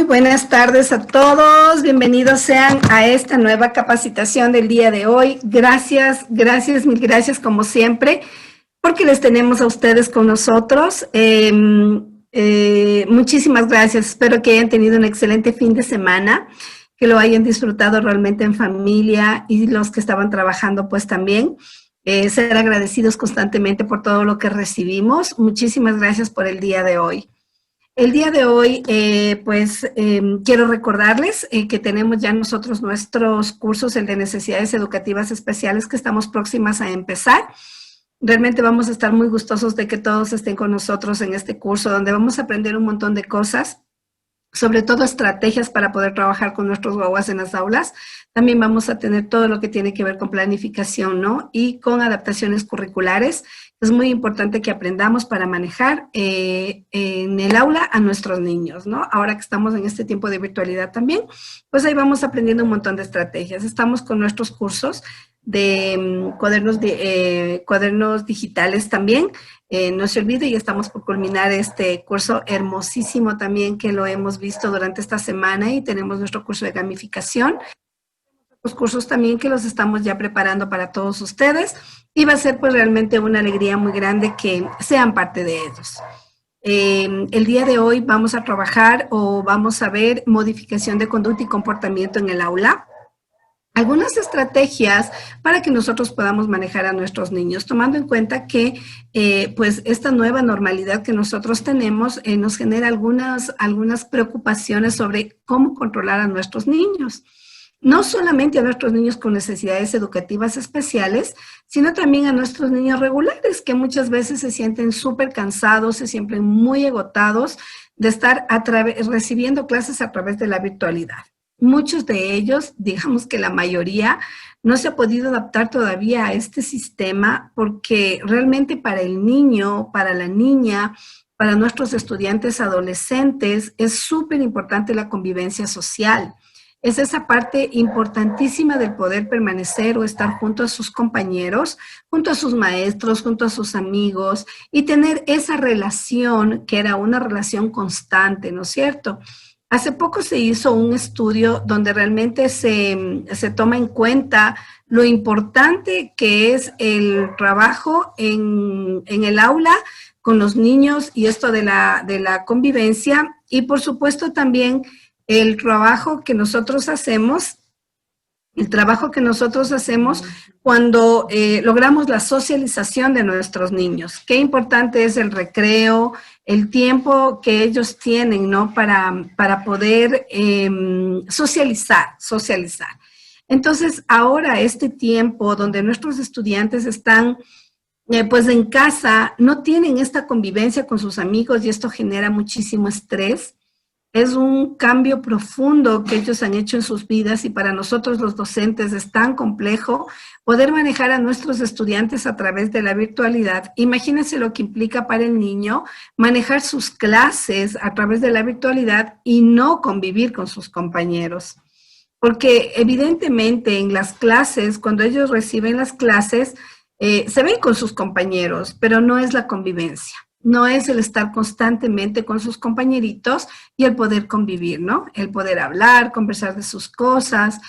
Muy buenas tardes a todos, bienvenidos sean a esta nueva capacitación del día de hoy. Gracias, mil gracias como siempre, porque les tenemos a ustedes con nosotros. Muchísimas gracias, espero que hayan tenido un excelente fin de semana, que lo hayan disfrutado realmente en familia y los que estaban trabajando pues también. Ser agradecidos constantemente por todo lo que recibimos. Muchísimas gracias por el día de hoy. El día de hoy, quiero recordarles que tenemos ya nosotros nuestros cursos, el de necesidades educativas especiales, que estamos próximas a empezar. Realmente vamos a estar muy gustosos de que todos estén con nosotros en este curso, donde vamos a aprender un montón de cosas, sobre todo estrategias para poder trabajar con nuestros guaguas en las aulas. También vamos a tener todo lo que tiene que ver con planificación, ¿no? Y con adaptaciones curriculares. Es muy importante que aprendamos para manejar en el aula a nuestros niños, ¿no? Ahora que estamos en este tiempo de virtualidad también, pues ahí vamos aprendiendo un montón de estrategias. Estamos con nuestros cursos de cuadernos digitales también. No se olvide, ya estamos por culminar este curso hermosísimo también que lo hemos visto durante esta semana y tenemos nuestro curso de gamificación. Los cursos también que los estamos ya preparando para todos ustedes y va a ser pues realmente una alegría muy grande que sean parte de ellos. El día de hoy vamos a trabajar o vamos a ver modificación de conducta y comportamiento en el aula. Algunas estrategias para que nosotros podamos manejar a nuestros niños, tomando en cuenta que pues esta nueva normalidad que nosotros tenemos nos genera algunas preocupaciones sobre cómo controlar a nuestros niños. No solamente a nuestros niños con necesidades educativas especiales, sino también a nuestros niños regulares, que muchas veces se sienten súper cansados, se sienten muy agotados de estar recibiendo clases a través de la virtualidad. Muchos de ellos, digamos que la mayoría, no se ha podido adaptar todavía a este sistema porque realmente para el niño, para la niña, para nuestros estudiantes adolescentes, es súper importante la convivencia social. Es esa parte importantísima del poder permanecer o estar junto a sus compañeros, junto a sus maestros, junto a sus amigos y tener esa relación que era una relación constante, ¿no es cierto? Hace poco se hizo un estudio donde realmente se toma en cuenta lo importante que es el trabajo en el aula con los niños y esto de la convivencia y por supuesto también el trabajo que nosotros hacemos cuando logramos la socialización de nuestros niños. Qué importante es el recreo, el tiempo que ellos tienen, ¿no? Para poder socializar. Entonces, ahora este tiempo donde nuestros estudiantes están pues en casa, no tienen esta convivencia con sus amigos y esto genera muchísimo estrés. Es un cambio profundo que ellos han hecho en sus vidas y para nosotros los docentes es tan complejo poder manejar a nuestros estudiantes a través de la virtualidad. Imagínense lo que implica para el niño manejar sus clases a través de la virtualidad y no convivir con sus compañeros. Porque evidentemente en las clases, cuando ellos reciben las clases, se ven con sus compañeros, pero no es la convivencia. No es el estar constantemente con sus compañeritos y el poder convivir, ¿no? El poder hablar, conversar de sus cosas,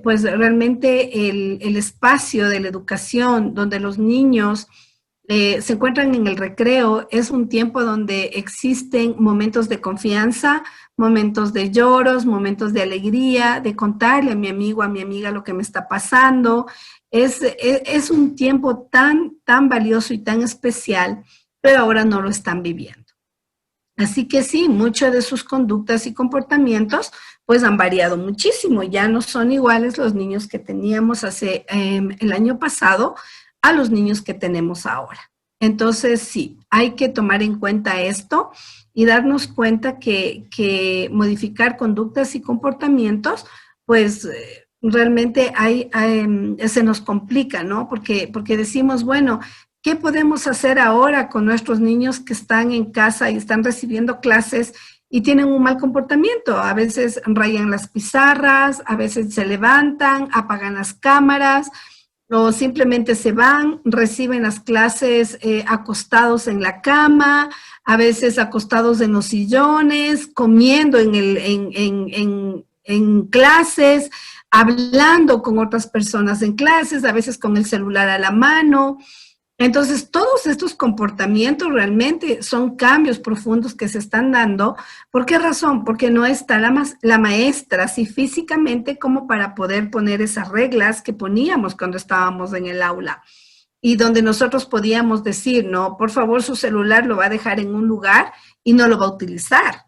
pues realmente el espacio de la educación donde los niños se encuentran en el recreo es un tiempo donde existen momentos de confianza, momentos de lloros, momentos de alegría, de contarle a mi amigo, a mi amiga lo que me está pasando. Es un tiempo tan valioso y tan especial, pero ahora no lo están viviendo. Así que sí, muchas de sus conductas y comportamientos pues han variado muchísimo. Ya no son iguales los niños que teníamos el año pasado a los niños que tenemos ahora. Entonces sí, hay que tomar en cuenta esto y darnos cuenta que modificar conductas y comportamientos pues realmente se nos complica, ¿no? Porque decimos, bueno, ¿qué podemos hacer ahora con nuestros niños que están en casa y están recibiendo clases y tienen un mal comportamiento? A veces rayan las pizarras, a veces se levantan, apagan las cámaras, o simplemente se van, reciben las clases acostados en la cama, a veces acostados en los sillones, comiendo en clases, hablando con otras personas en clases, a veces con el celular a la mano. Entonces, todos estos comportamientos realmente son cambios profundos que se están dando. ¿Por qué razón? Porque no está la maestra así físicamente como para poder poner esas reglas que poníamos cuando estábamos en el aula. Y donde nosotros podíamos decir, no, por favor, su celular lo va a dejar en un lugar y no lo va a utilizar.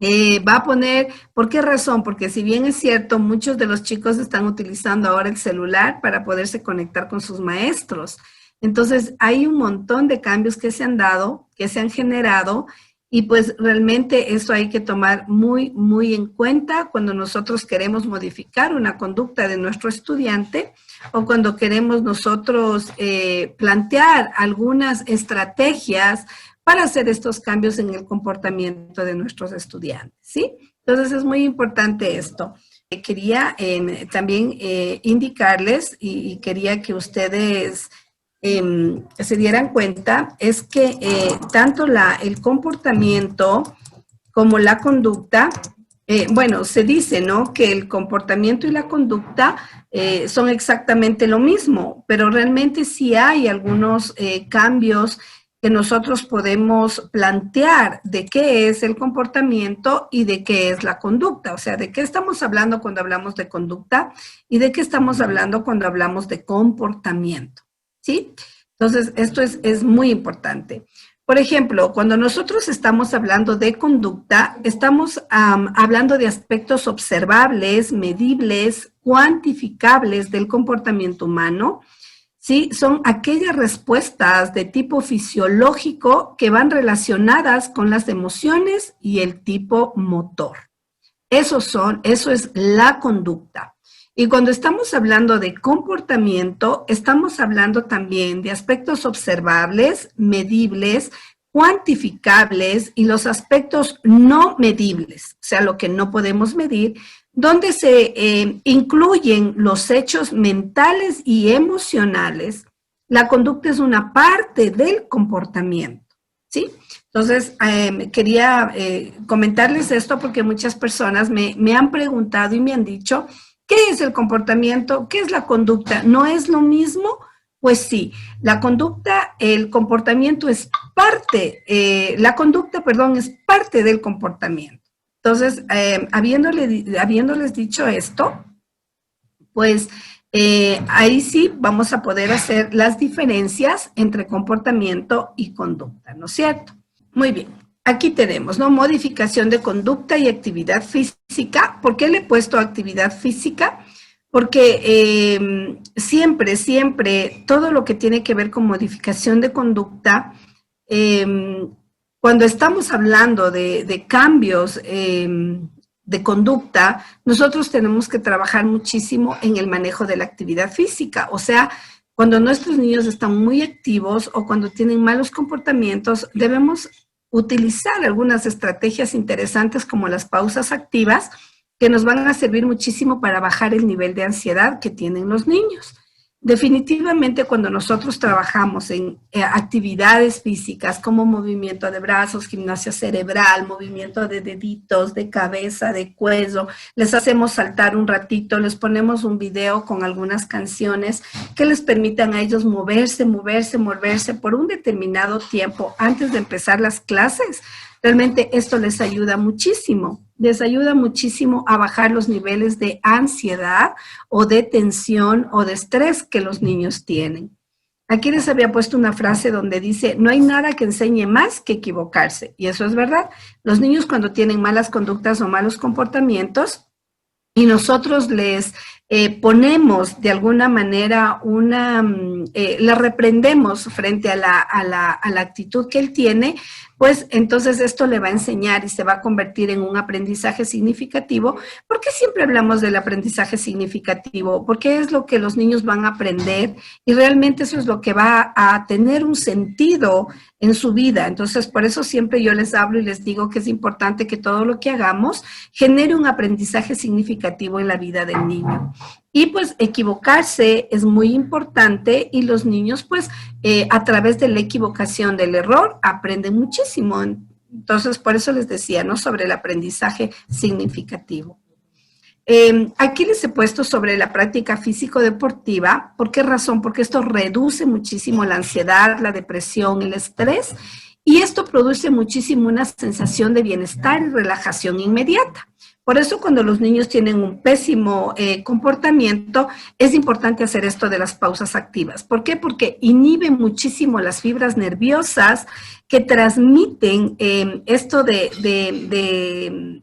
Va a poner, ¿por qué razón? Porque si bien es cierto, muchos de los chicos están utilizando ahora el celular para poderse conectar con sus maestros. Entonces, hay un montón de cambios que se han dado, que se han generado, y pues realmente eso hay que tomar muy, muy en cuenta cuando nosotros queremos modificar una conducta de nuestro estudiante o cuando queremos nosotros plantear algunas estrategias para hacer estos cambios en el comportamiento de nuestros estudiantes, ¿sí? Entonces, es muy importante esto. Quería también indicarles y quería que ustedes se dieran cuenta es que tanto el comportamiento como la conducta, bueno, se dice, ¿no? Que el comportamiento y la conducta son exactamente lo mismo, pero realmente sí hay algunos cambios que nosotros podemos plantear de qué es el comportamiento y de qué es la conducta. O sea, de qué estamos hablando cuando hablamos de conducta y de qué estamos hablando cuando hablamos de comportamiento. ¿Sí? Entonces, esto es muy importante. Por ejemplo, cuando nosotros estamos hablando de conducta, estamos hablando de aspectos observables, medibles, cuantificables del comportamiento humano, ¿sí? Son aquellas respuestas de tipo fisiológico que van relacionadas con las emociones y el tipo motor. Eso es la conducta. Y cuando estamos hablando de comportamiento, estamos hablando también de aspectos observables, medibles, cuantificables y los aspectos no medibles, o sea, lo que no podemos medir, donde se incluyen los hechos mentales y emocionales. La conducta es una parte del comportamiento, ¿sí? Entonces, quería comentarles esto porque muchas personas me han preguntado y me han dicho, ¿qué es el comportamiento? ¿Qué es la conducta? ¿No es lo mismo? Pues sí, la conducta, el comportamiento es parte, la conducta, perdón, es parte del comportamiento. Entonces, habiéndoles dicho esto, pues ahí sí vamos a poder hacer las diferencias entre comportamiento y conducta, ¿no es cierto? Muy bien. Aquí tenemos, ¿no? Modificación de conducta y actividad física. ¿Por qué le he puesto actividad física? Porque siempre, todo lo que tiene que ver con modificación de conducta, cuando estamos hablando de cambios de conducta, nosotros tenemos que trabajar muchísimo en el manejo de la actividad física. O sea, cuando nuestros niños están muy activos o cuando tienen malos comportamientos, debemos utilizar algunas estrategias interesantes como las pausas activas que nos van a servir muchísimo para bajar el nivel de ansiedad que tienen los niños. Definitivamente cuando nosotros trabajamos en actividades físicas como movimiento de brazos, gimnasia cerebral, movimiento de deditos, de cabeza, de cuello, les hacemos saltar un ratito, les ponemos un video con algunas canciones que les permitan a ellos moverse por un determinado tiempo antes de empezar las clases. Realmente esto les ayuda muchísimo a bajar los niveles de ansiedad o de tensión o de estrés que los niños tienen. Aquí les había puesto una frase donde dice, no hay nada que enseñe más que equivocarse. Y eso es verdad. Los niños cuando tienen malas conductas o malos comportamientos y nosotros les ponemos de alguna manera la reprendemos frente a la actitud que él tiene, pues entonces esto le va a enseñar y se va a convertir en un aprendizaje significativo. ¿Por qué siempre hablamos del aprendizaje significativo? Porque es lo que los niños van a aprender y realmente eso es lo que va a tener un sentido en su vida. Entonces, por eso siempre yo les hablo y les digo que es importante que todo lo que hagamos genere un aprendizaje significativo en la vida del niño. Y pues equivocarse es muy importante y los niños pues a través de la equivocación, del error, aprenden muchísimo. Entonces, por eso les decía, ¿no? Sobre el aprendizaje significativo. Aquí les he puesto sobre la práctica físico-deportiva. ¿Por qué razón? Porque esto reduce muchísimo la ansiedad, la depresión, el estrés, y esto produce muchísimo una sensación de bienestar y relajación inmediata. Por eso cuando los niños tienen un pésimo comportamiento, es importante hacer esto de las pausas activas. ¿Por qué? Porque inhibe muchísimo las fibras nerviosas que transmiten esto de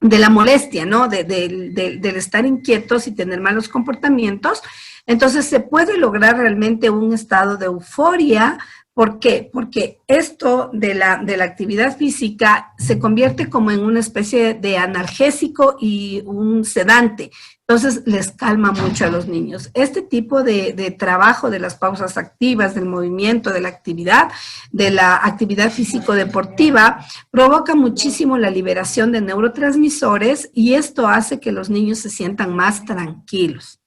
la molestia, ¿no? Del estar inquietos y tener malos comportamientos. Entonces se puede lograr realmente un estado de euforia. ¿Por qué? Porque esto de la actividad física se convierte como en una especie de analgésico y un sedante. Entonces les calma mucho a los niños. Este tipo de trabajo de las pausas activas, del movimiento, de la actividad físico-deportiva, provoca muchísimo la liberación de neurotransmisores y esto hace que los niños se sientan más tranquilos.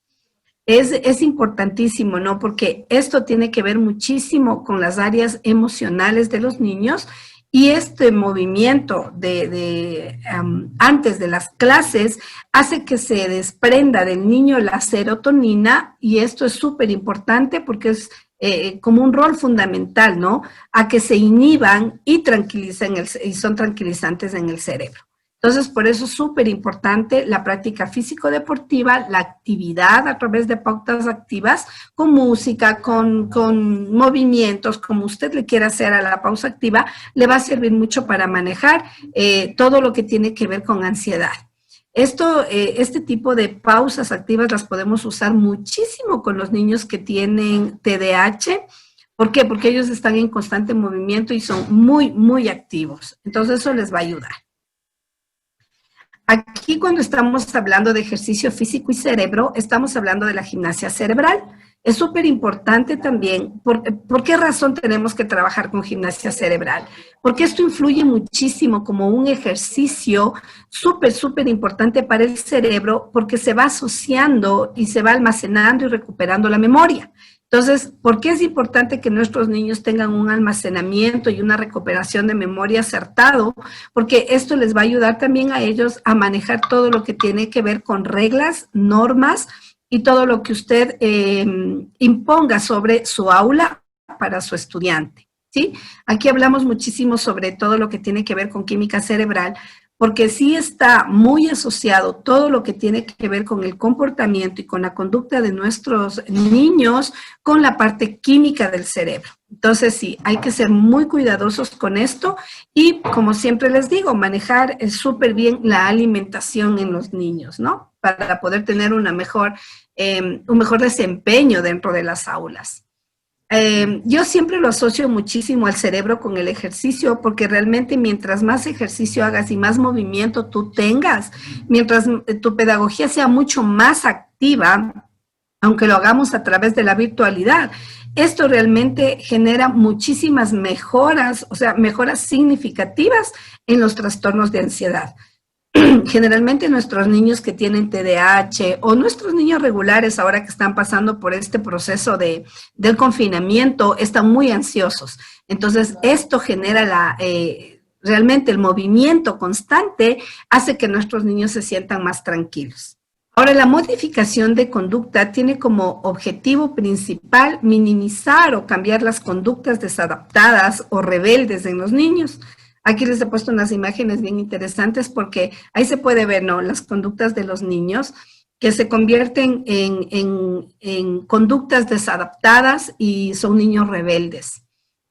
Es importantísimo, ¿no? Porque esto tiene que ver muchísimo con las áreas emocionales de los niños y este movimiento antes de las clases hace que se desprenda del niño la serotonina y esto es súper importante porque es como un rol fundamental, ¿no? A que se inhiban y y son tranquilizantes en el cerebro. Entonces, por eso es súper importante la práctica físico-deportiva, la actividad a través de pautas activas, con música, con movimientos, como usted le quiera hacer a la pausa activa, le va a servir mucho para manejar todo lo que tiene que ver con ansiedad. Este tipo de pausas activas las podemos usar muchísimo con los niños que tienen TDAH. ¿Por qué? Porque ellos están en constante movimiento y son muy, muy activos. Entonces, eso les va a ayudar. Aquí cuando estamos hablando de ejercicio físico y cerebro, estamos hablando de la gimnasia cerebral. Es súper importante también. ¿Por qué razón tenemos que trabajar con gimnasia cerebral? Porque esto influye muchísimo como un ejercicio súper, súper importante para el cerebro porque se va asociando y se va almacenando y recuperando la memoria. Entonces, ¿por qué es importante que nuestros niños tengan un almacenamiento y una recuperación de memoria acertado? Porque esto les va a ayudar también a ellos a manejar todo lo que tiene que ver con reglas, normas y todo lo que usted imponga sobre su aula para su estudiante, ¿sí? Aquí hablamos muchísimo sobre todo lo que tiene que ver con química cerebral, porque sí está muy asociado todo lo que tiene que ver con el comportamiento y con la conducta de nuestros niños con la parte química del cerebro. Entonces sí, hay que ser muy cuidadosos con esto y como siempre les digo, manejar súper bien la alimentación en los niños, ¿no? Para poder tener un mejor desempeño dentro de las aulas. Yo siempre lo asocio muchísimo al cerebro con el ejercicio, porque realmente mientras más ejercicio hagas y más movimiento tú tengas, mientras tu pedagogía sea mucho más activa, aunque lo hagamos a través de la virtualidad, esto realmente genera muchísimas mejoras, o sea, mejoras significativas en los trastornos de ansiedad. Generalmente nuestros niños que tienen TDAH o nuestros niños regulares ahora que están pasando por este proceso del confinamiento están muy ansiosos. Entonces, esto genera realmente el movimiento constante hace que nuestros niños se sientan más tranquilos. Ahora, la modificación de conducta tiene como objetivo principal minimizar o cambiar las conductas desadaptadas o rebeldes en los niños. Aquí les he puesto unas imágenes bien interesantes porque ahí se puede ver, ¿no? Las conductas de los niños que se convierten en conductas desadaptadas y son niños rebeldes.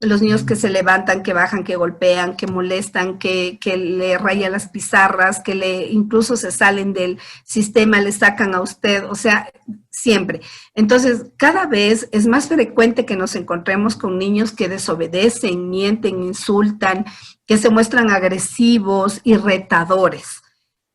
Los niños que se levantan, que bajan, que golpean, que molestan, que le rayan las pizarras, que incluso se salen del sistema, le sacan a usted, o sea, siempre. Entonces, cada vez es más frecuente que nos encontremos con niños que desobedecen, mienten, insultan, que se muestran agresivos y retadores.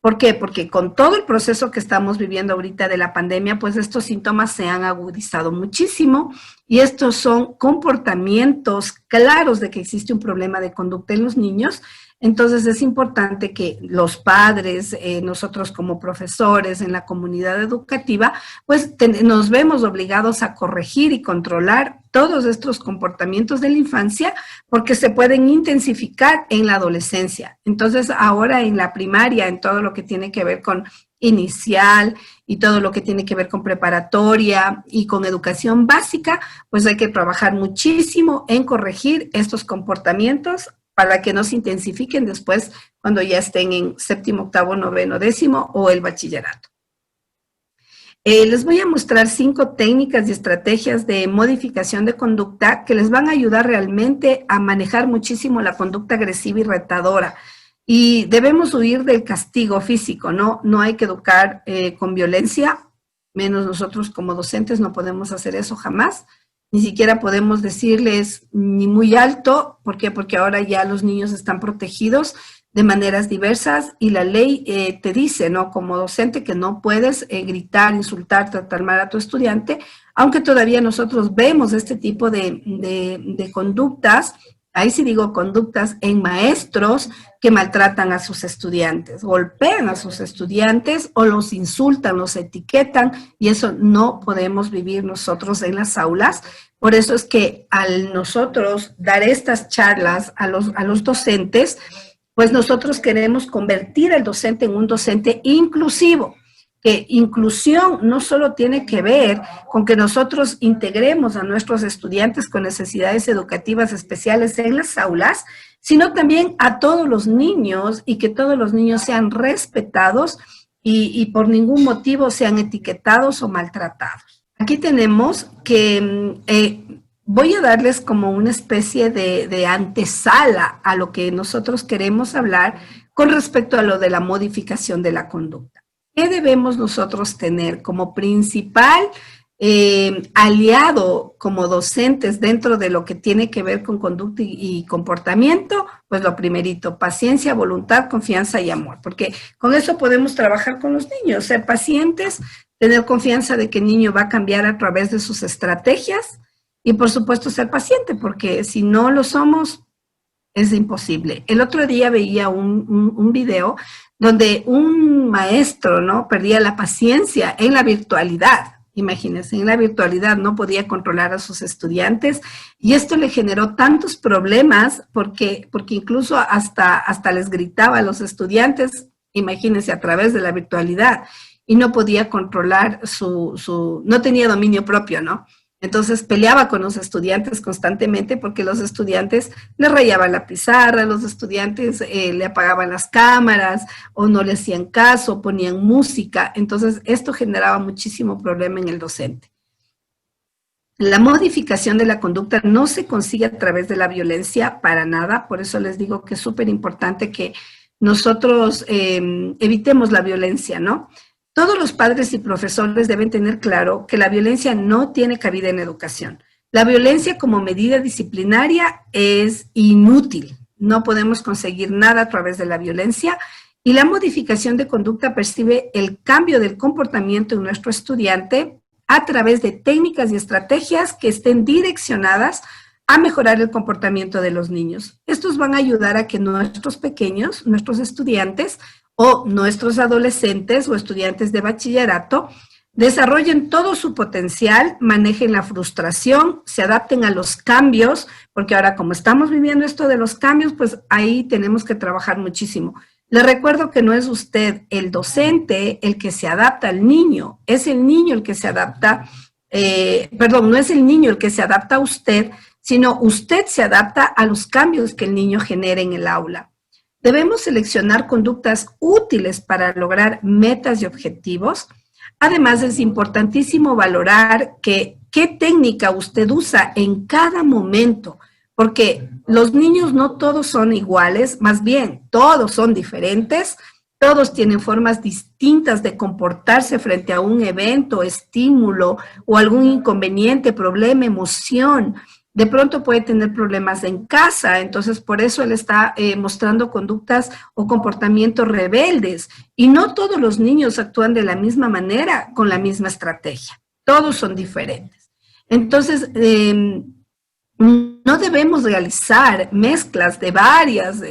¿Por qué? Porque con todo el proceso que estamos viviendo ahorita de la pandemia, pues estos síntomas se han agudizado muchísimo y estos son comportamientos claros de que existe un problema de conducta en los niños. Entonces es importante que los padres, nosotros como profesores en la comunidad educativa, pues nos vemos obligados a corregir y controlar todos estos comportamientos de la infancia porque se pueden intensificar en la adolescencia. Entonces ahora en la primaria, en todo lo que tiene que ver con inicial y todo lo que tiene que ver con preparatoria y con educación básica, pues hay que trabajar muchísimo en corregir estos comportamientos para que no se intensifiquen después cuando ya estén en séptimo, octavo, noveno, décimo o el bachillerato. Les voy a mostrar 5 técnicas y estrategias de modificación de conducta que les van a ayudar realmente a manejar muchísimo la conducta agresiva y retadora. Y debemos huir del castigo físico, ¿no? No hay que educar con violencia, menos nosotros como docentes no podemos hacer eso jamás. Ni siquiera podemos decirles ni muy alto, ¿por qué? Porque ahora ya los niños están protegidos de maneras diversas y la ley te dice, ¿no? Como docente que no puedes gritar, insultar, tratar mal a tu estudiante, aunque todavía nosotros vemos este tipo de conductas. Ahí sí digo conductas en maestros que maltratan a sus estudiantes, golpean a sus estudiantes o los insultan, los etiquetan y eso no podemos vivir nosotros en las aulas. Por eso es que al nosotros dar estas charlas a los docentes, pues nosotros queremos convertir al docente en un docente inclusivo. Que inclusión no solo tiene que ver con que nosotros integremos a nuestros estudiantes con necesidades educativas especiales en las aulas, sino también a todos los niños y que todos los niños sean respetados y por ningún motivo sean etiquetados o maltratados. Aquí tenemos que voy a darles como una especie de antesala a lo que nosotros queremos hablar con respecto a lo de la modificación de la conducta. ¿Qué debemos nosotros tener como principal aliado como docentes dentro de lo que tiene que ver con conducta y comportamiento? Pues lo primerito, paciencia, voluntad, confianza y amor, porque con eso podemos trabajar con los niños, ser pacientes, tener confianza de que el niño va a cambiar a través de sus estrategias y por supuesto ser paciente, porque si no lo somos, es imposible. El otro día veía un video donde un maestro, ¿no? Perdía la paciencia en la virtualidad. Imagínense, en la virtualidad no podía controlar a sus estudiantes y esto le generó tantos problemas porque incluso hasta les gritaba a los estudiantes, imagínense, a través de la virtualidad y no podía controlar no tenía dominio propio, ¿no? Entonces peleaba con los estudiantes constantemente porque los estudiantes le rayaban la pizarra, los estudiantes le apagaban las cámaras o no le hacían caso, ponían música. Entonces esto generaba muchísimo problema en el docente. La modificación de la conducta no se consigue a través de la violencia para nada, por eso les digo que es súper importante que nosotros evitemos la violencia, ¿no? Todos los padres y profesores deben tener claro que la violencia no tiene cabida en educación. La violencia como medida disciplinaria es inútil. No podemos conseguir nada a través de la violencia y la modificación de conducta percibe el cambio del comportamiento de nuestro estudiante a través de técnicas y estrategias que estén direccionadas a mejorar el comportamiento de los niños. Estos van a ayudar a que nuestros pequeños, nuestros estudiantes, o nuestros adolescentes o estudiantes de bachillerato desarrollen todo su potencial, manejen la frustración, se adapten a los cambios, porque ahora como estamos viviendo esto de los cambios, pues ahí tenemos que trabajar muchísimo. Les recuerdo que no es usted el docente el que se adapta al niño, es el niño el que se adapta, no es el niño el que se adapta a usted, sino usted se adapta a los cambios que el niño genera en el aula. Debemos seleccionar conductas útiles para lograr metas y objetivos. Además, es importantísimo valorar qué técnica usted usa en cada momento, porque los niños no todos son iguales, más bien todos son diferentes, todos tienen formas distintas de comportarse frente a un evento, estímulo o algún inconveniente, problema, emoción. De pronto puede tener problemas en casa, entonces por eso él está mostrando conductas o comportamientos rebeldes. Y no todos los niños actúan de la misma manera, con la misma estrategia. Todos son diferentes. Entonces, no debemos realizar mezclas de varias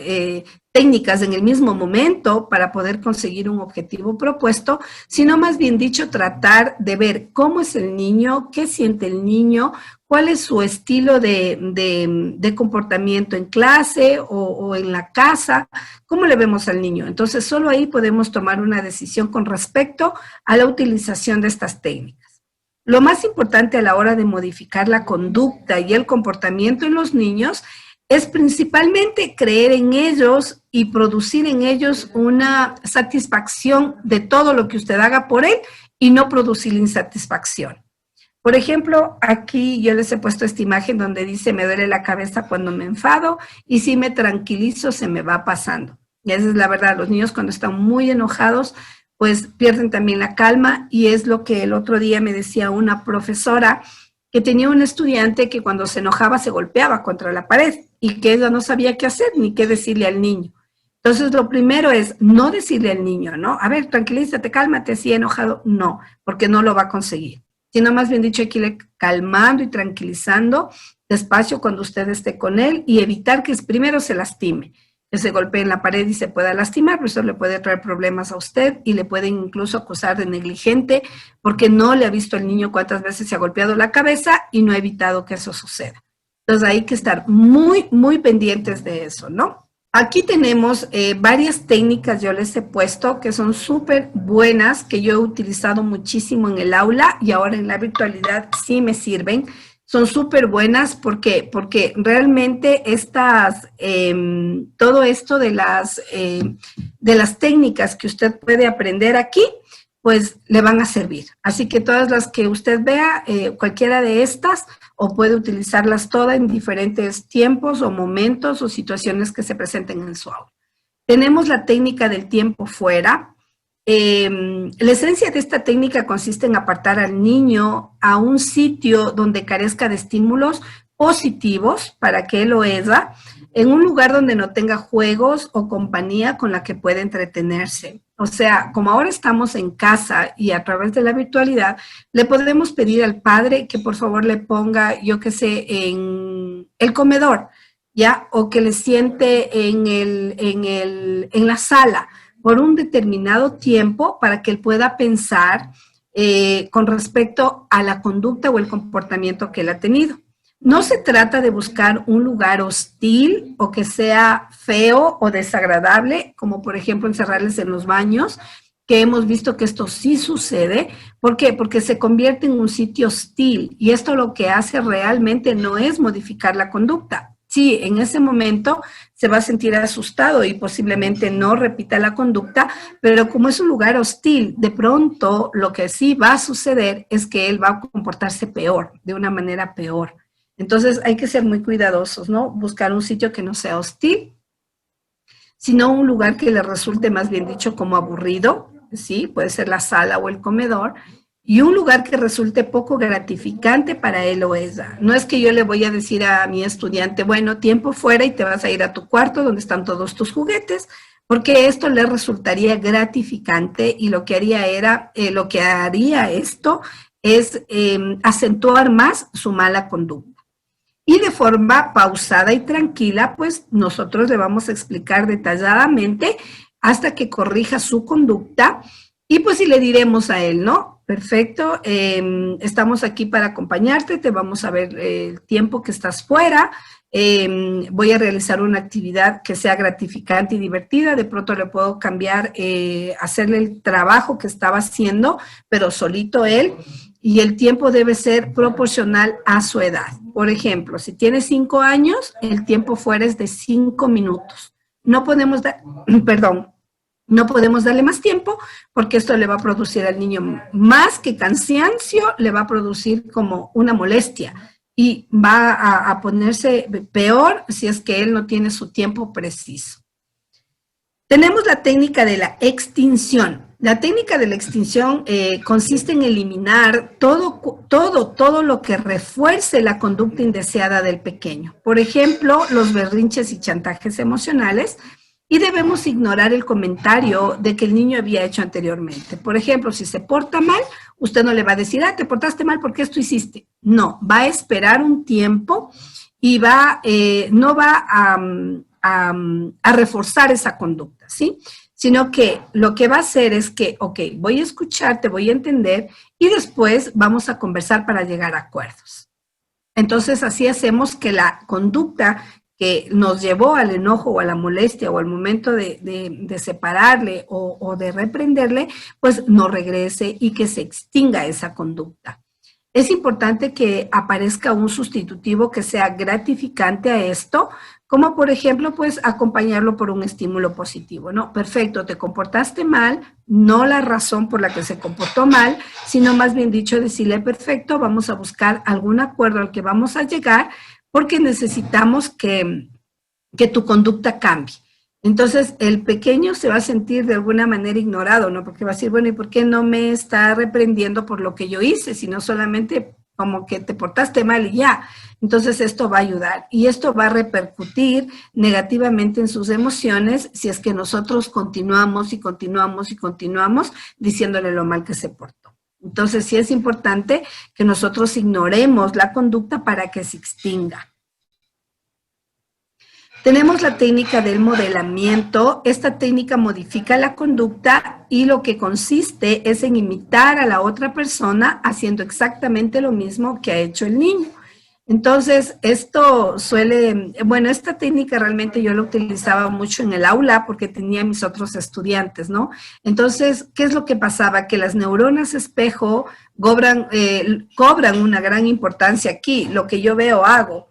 técnicas en el mismo momento para poder conseguir un objetivo propuesto, sino más bien dicho, tratar de ver cómo es el niño, qué siente el niño, cuál es su estilo de comportamiento en clase o en la casa, cómo le vemos al niño. Entonces, solo ahí podemos tomar una decisión con respecto a la utilización de estas técnicas. Lo más importante a la hora de modificar la conducta y el comportamiento en los niños es principalmente creer en ellos y producir en ellos una satisfacción de todo lo que usted haga por él y no producir insatisfacción. Por ejemplo, aquí yo les he puesto esta imagen donde dice me duele la cabeza cuando me enfado y si me tranquilizo se me va pasando. Y esa es la verdad, los niños cuando están muy enojados pues pierden también la calma y es lo que el otro día me decía una profesora que tenía un estudiante que cuando se enojaba se golpeaba contra la pared y que ella no sabía qué hacer ni qué decirle al niño. Entonces, lo primero es no decirle al niño, ¿no? A ver, tranquilízate, cálmate, si enojado. No, porque no lo va a conseguir. Sino más bien dicho, hay que irle calmando y tranquilizando despacio cuando usted esté con él y evitar que primero se lastime, que se golpee en la pared y se pueda lastimar, pues eso le puede traer problemas a usted y le pueden incluso acusar de negligente porque no le ha visto al niño cuántas veces se ha golpeado la cabeza y no ha evitado que eso suceda. Entonces hay que estar muy, muy pendientes de eso, ¿no? Aquí tenemos varias técnicas, yo les he puesto, que son súper buenas, que yo he utilizado muchísimo en el aula y ahora en la virtualidad sí me sirven. Son súper buenas porque realmente todo esto de las técnicas que usted puede aprender aquí, pues le van a servir. Así que todas las que usted vea, cualquiera de estas, o puede utilizarlas todas en diferentes tiempos o momentos o situaciones que se presenten en su aula. Tenemos la técnica del tiempo fuera. La esencia de esta técnica consiste en apartar al niño a un sitio donde carezca de estímulos positivos para que él o ella, en un lugar donde no tenga juegos o compañía con la que pueda entretenerse. O sea, como ahora estamos en casa y a través de la virtualidad, le podemos pedir al padre que por favor le ponga, yo qué sé, en el comedor, ¿ya? O que le siente en la sala por un determinado tiempo para que él pueda pensar con respecto a la conducta o el comportamiento que él ha tenido. No se trata de buscar un lugar hostil o que sea feo o desagradable, como por ejemplo encerrarles en los baños, que hemos visto que esto sí sucede. ¿Por qué? Porque se convierte en un sitio hostil y esto lo que hace realmente no es modificar la conducta. Sí, en ese momento se va a sentir asustado y posiblemente no repita la conducta, pero como es un lugar hostil, de pronto lo que sí va a suceder es que él va a comportarse peor, de una manera peor. Entonces hay que ser muy cuidadosos, ¿no? Buscar un sitio que no sea hostil, sino un lugar que le resulte más bien dicho como aburrido, ¿sí? Puede ser la sala o el comedor, y un lugar que resulte poco gratificante para él o ella. No es que yo le voy a decir a mi estudiante, bueno, tiempo fuera y te vas a ir a tu cuarto donde están todos tus juguetes, porque esto le resultaría gratificante y lo que haría esto es acentuar más su mala conducta. Y de forma pausada y tranquila, pues nosotros le vamos a explicar detalladamente hasta que corrija su conducta y pues si le diremos a él, ¿no? Perfecto, estamos aquí para acompañarte, te vamos a ver el tiempo que estás fuera, voy a realizar una actividad que sea gratificante y divertida, de pronto le puedo cambiar, hacerle el trabajo que estaba haciendo, pero solito él, y el tiempo debe ser proporcional a su edad. Por ejemplo, si tiene 5 años, el tiempo fuera es de 5 minutos. No podemos no podemos darle más tiempo porque esto le va a producir al niño más que cansancio, le va a producir como una molestia y va a ponerse peor si es que él no tiene su tiempo preciso. Tenemos la técnica de la extinción. La técnica de la extinción consiste en eliminar todo lo que refuerce la conducta indeseada del pequeño. Por ejemplo, los berrinches y chantajes emocionales, y debemos ignorar el comentario de que el niño había hecho anteriormente. Por ejemplo, si se porta mal, usted no le va a decir, te portaste mal porque esto hiciste. No, va a esperar un tiempo y no va a reforzar esa conducta, ¿sí? Sino que lo que va a hacer es que, ok, voy a escuchar, te voy a entender y después vamos a conversar para llegar a acuerdos. Entonces, así hacemos que la conducta que nos llevó al enojo o a la molestia o al momento de separarle o de reprenderle, pues no regrese y que se extinga esa conducta. Es importante que aparezca un sustitutivo que sea gratificante a esto, como por ejemplo, pues acompañarlo por un estímulo positivo, ¿no? Perfecto, te comportaste mal, no la razón por la que se comportó mal, sino más bien dicho, decirle, perfecto, vamos a buscar algún acuerdo al que vamos a llegar porque necesitamos que tu conducta cambie. Entonces, el pequeño se va a sentir de alguna manera ignorado, ¿no? Porque va a decir, bueno, ¿y por qué no me está reprendiendo por lo que yo hice? Sino solamente como que te portaste mal y ya. Entonces, esto va a ayudar y esto va a repercutir negativamente en sus emociones si es que nosotros continuamos y continuamos y continuamos diciéndole lo mal que se portó. Entonces, sí es importante que nosotros ignoremos la conducta para que se extinga. Tenemos la técnica del modelamiento. Esta técnica modifica la conducta y lo que consiste es en imitar a la otra persona haciendo exactamente lo mismo que ha hecho el niño. Entonces, esto bueno, esta técnica realmente yo la utilizaba mucho en el aula porque tenía mis otros estudiantes, ¿no? Entonces, ¿qué es lo que pasaba? Que las neuronas espejo cobran una gran importancia aquí. Lo que yo veo, hago.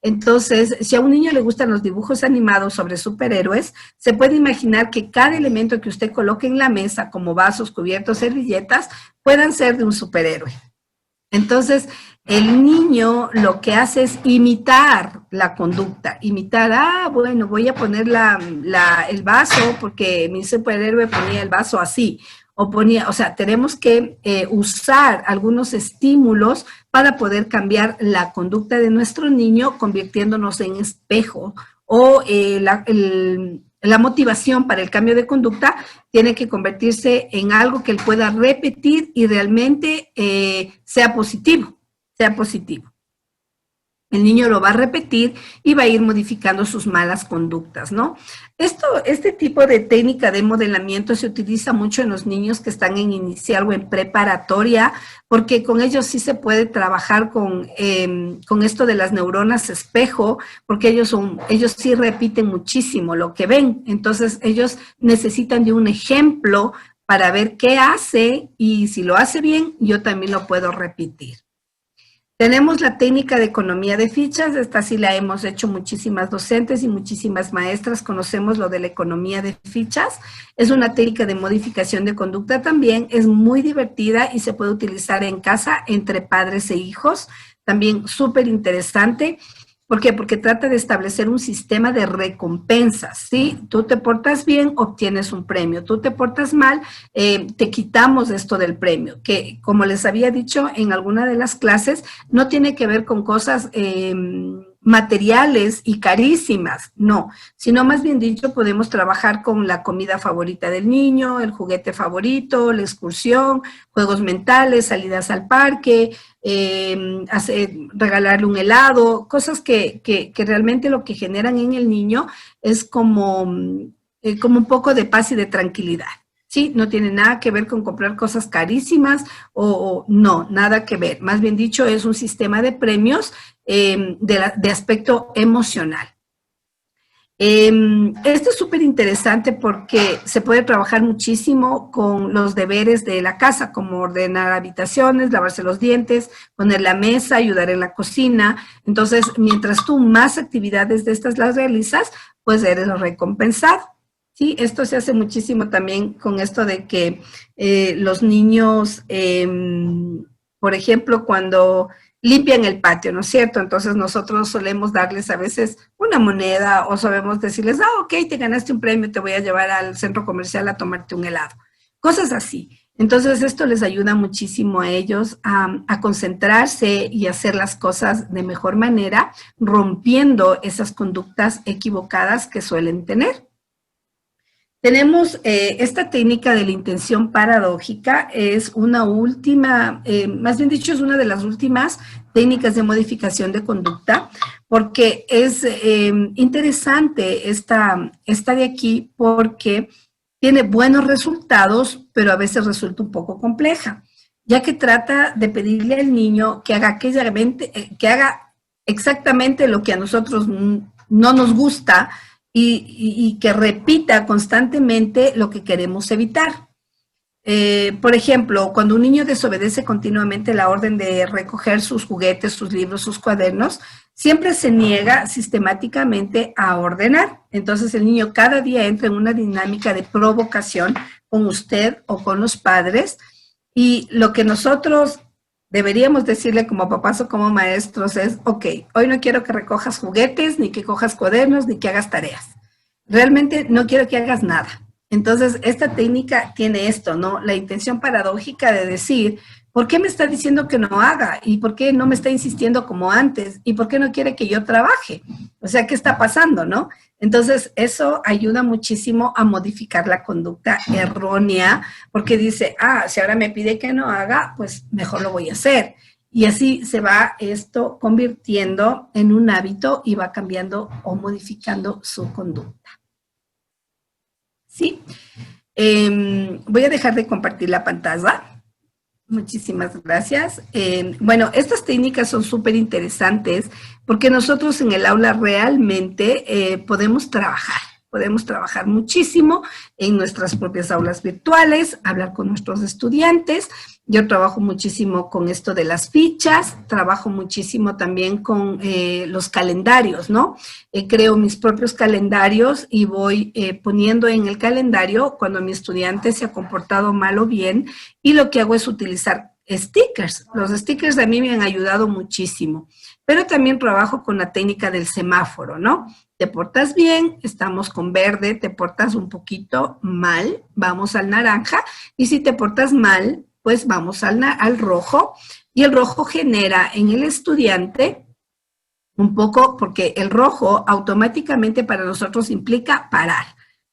Entonces, si a un niño le gustan los dibujos animados sobre superhéroes, se puede imaginar que cada elemento que usted coloque en la mesa, como vasos, cubiertos, servilletas, puedan ser de un superhéroe. Entonces, el niño lo que hace es imitar la conducta, imitar, bueno, voy a poner el vaso porque mi superhéroe ponía el vaso así. O sea, tenemos que usar algunos estímulos para poder cambiar la conducta de nuestro niño, convirtiéndonos en espejo o la motivación para el cambio de conducta tiene que convertirse en algo que él pueda repetir y realmente sea positivo, sea positivo. El niño lo va a repetir y va a ir modificando sus malas conductas, ¿no? Este tipo de técnica de modelamiento se utiliza mucho en los niños que están en inicial o en preparatoria, porque con ellos sí se puede trabajar con esto de las neuronas espejo, porque ellos sí repiten muchísimo lo que ven. Entonces, ellos necesitan de un ejemplo para ver qué hace y si lo hace bien, yo también lo puedo repetir. Tenemos la técnica de economía de fichas, esta sí la hemos hecho muchísimas docentes y muchísimas maestras, conocemos lo de la economía de fichas, es una técnica de modificación de conducta también, es muy divertida y se puede utilizar en casa entre padres e hijos, también súper interesante. ¿Por qué? Porque trata de establecer un sistema de recompensas, ¿sí? Tú te portas bien, obtienes un premio. Tú te portas mal, te quitamos esto del premio. Que, como les había dicho en alguna de las clases, no tiene que ver con cosas materiales y carísimas, no. Sino más bien dicho, podemos trabajar con la comida favorita del niño, el juguete favorito, la excursión, juegos mentales, salidas al parque, regalarle un helado, cosas que realmente lo que generan en el niño es como un poco de paz y de tranquilidad. Sí, no tiene nada que ver con comprar cosas carísimas o no, nada que ver. Más bien dicho, es un sistema de premios de aspecto emocional. Esto es súper interesante porque se puede trabajar muchísimo con los deberes de la casa, como ordenar habitaciones, lavarse los dientes, poner la mesa, ayudar en la cocina. Entonces, mientras tú más actividades de estas las realizas, pues eres recompensado. Sí, esto se hace muchísimo también con esto de que los niños, por ejemplo, cuando limpian el patio, ¿no es cierto? Entonces nosotros solemos darles a veces una moneda o sabemos decirles, ok, te ganaste un premio, te voy a llevar al centro comercial a tomarte un helado. Cosas así. Entonces esto les ayuda muchísimo a ellos a concentrarse y hacer las cosas de mejor manera, rompiendo esas conductas equivocadas que suelen tener. Tenemos esta técnica de la intención paradójica, es una última, más bien dicho, es una de las últimas técnicas de modificación de conducta, porque es interesante esta de aquí porque tiene buenos resultados, pero a veces resulta un poco compleja, ya que trata de pedirle al niño que haga exactamente lo que a nosotros no nos gusta, y que repita constantemente lo que queremos evitar. Por ejemplo, cuando un niño desobedece continuamente la orden de recoger sus juguetes, sus libros, sus cuadernos, siempre se niega sistemáticamente a ordenar. Entonces el niño cada día entra en una dinámica de provocación con usted o con los padres, y lo que nosotros deberíamos decirle como papás o como maestros es, ok, hoy no quiero que recojas juguetes, ni que cojas cuadernos, ni que hagas tareas. Realmente no quiero que hagas nada. Entonces, esta técnica tiene esto, ¿no? La intención paradójica de decir, ¿por qué me está diciendo que no haga? ¿Y por qué no me está insistiendo como antes? ¿Y por qué no quiere que yo trabaje? O sea, ¿qué está pasando, no? Entonces, eso ayuda muchísimo a modificar la conducta errónea, porque dice, si ahora me pide que no haga, pues mejor lo voy a hacer. Y así se va esto convirtiendo en un hábito y va cambiando o modificando su conducta. ¿Sí? Voy a dejar de compartir la pantalla. Muchísimas gracias. Bueno, estas técnicas son súper interesantes porque nosotros en el aula realmente podemos trabajar muchísimo en nuestras propias aulas virtuales, hablar con nuestros estudiantes. Yo trabajo muchísimo con esto de las fichas, trabajo muchísimo también con los calendarios, ¿no? Creo mis propios calendarios y voy poniendo en el calendario cuando mi estudiante se ha comportado mal o bien, y lo que hago es utilizar stickers. Los stickers a mí me han ayudado muchísimo, pero también trabajo con la técnica del semáforo, ¿no? Te portas bien, estamos con verde, te portas un poquito mal, vamos al naranja, y si te portas mal, pues vamos al rojo, y el rojo genera en el estudiante un poco, porque el rojo automáticamente para nosotros implica parar,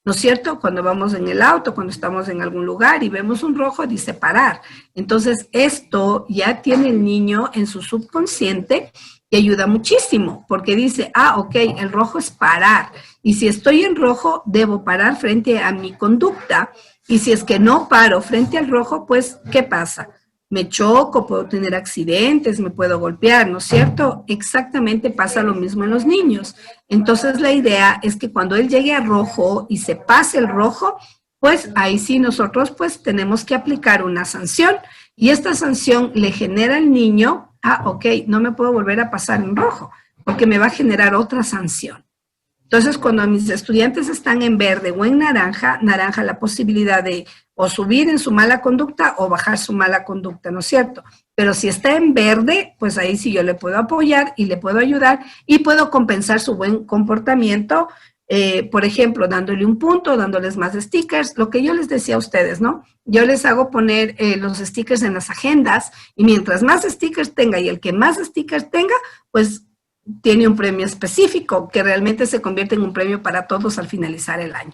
¿no es cierto? Cuando vamos en el auto, cuando estamos en algún lugar y vemos un rojo, dice parar. Entonces, esto ya tiene el niño en su subconsciente y ayuda muchísimo, porque dice, ok, el rojo es parar, y si estoy en rojo, debo parar frente a mi conducta, y si es que no paro frente al rojo, pues, ¿qué pasa? Me choco, puedo tener accidentes, me puedo golpear, ¿no es cierto? Exactamente pasa lo mismo en los niños. Entonces, la idea es que cuando él llegue a rojo y se pase el rojo, pues ahí sí nosotros pues tenemos que aplicar una sanción, y esta sanción le genera al niño, ok, no me puedo volver a pasar en rojo, porque me va a generar otra sanción. Entonces, cuando mis estudiantes están en verde o en naranja, la posibilidad de o subir en su mala conducta o bajar su mala conducta, ¿no es cierto? Pero si está en verde, pues ahí sí yo le puedo apoyar y le puedo ayudar y puedo compensar su buen comportamiento, por ejemplo, dándole un punto, dándoles más stickers, lo que yo les decía a ustedes, ¿no? Yo les hago poner los stickers en las agendas, y mientras más stickers tenga y el que más stickers tenga, pues tiene un premio específico que realmente se convierte en un premio para todos al finalizar el año.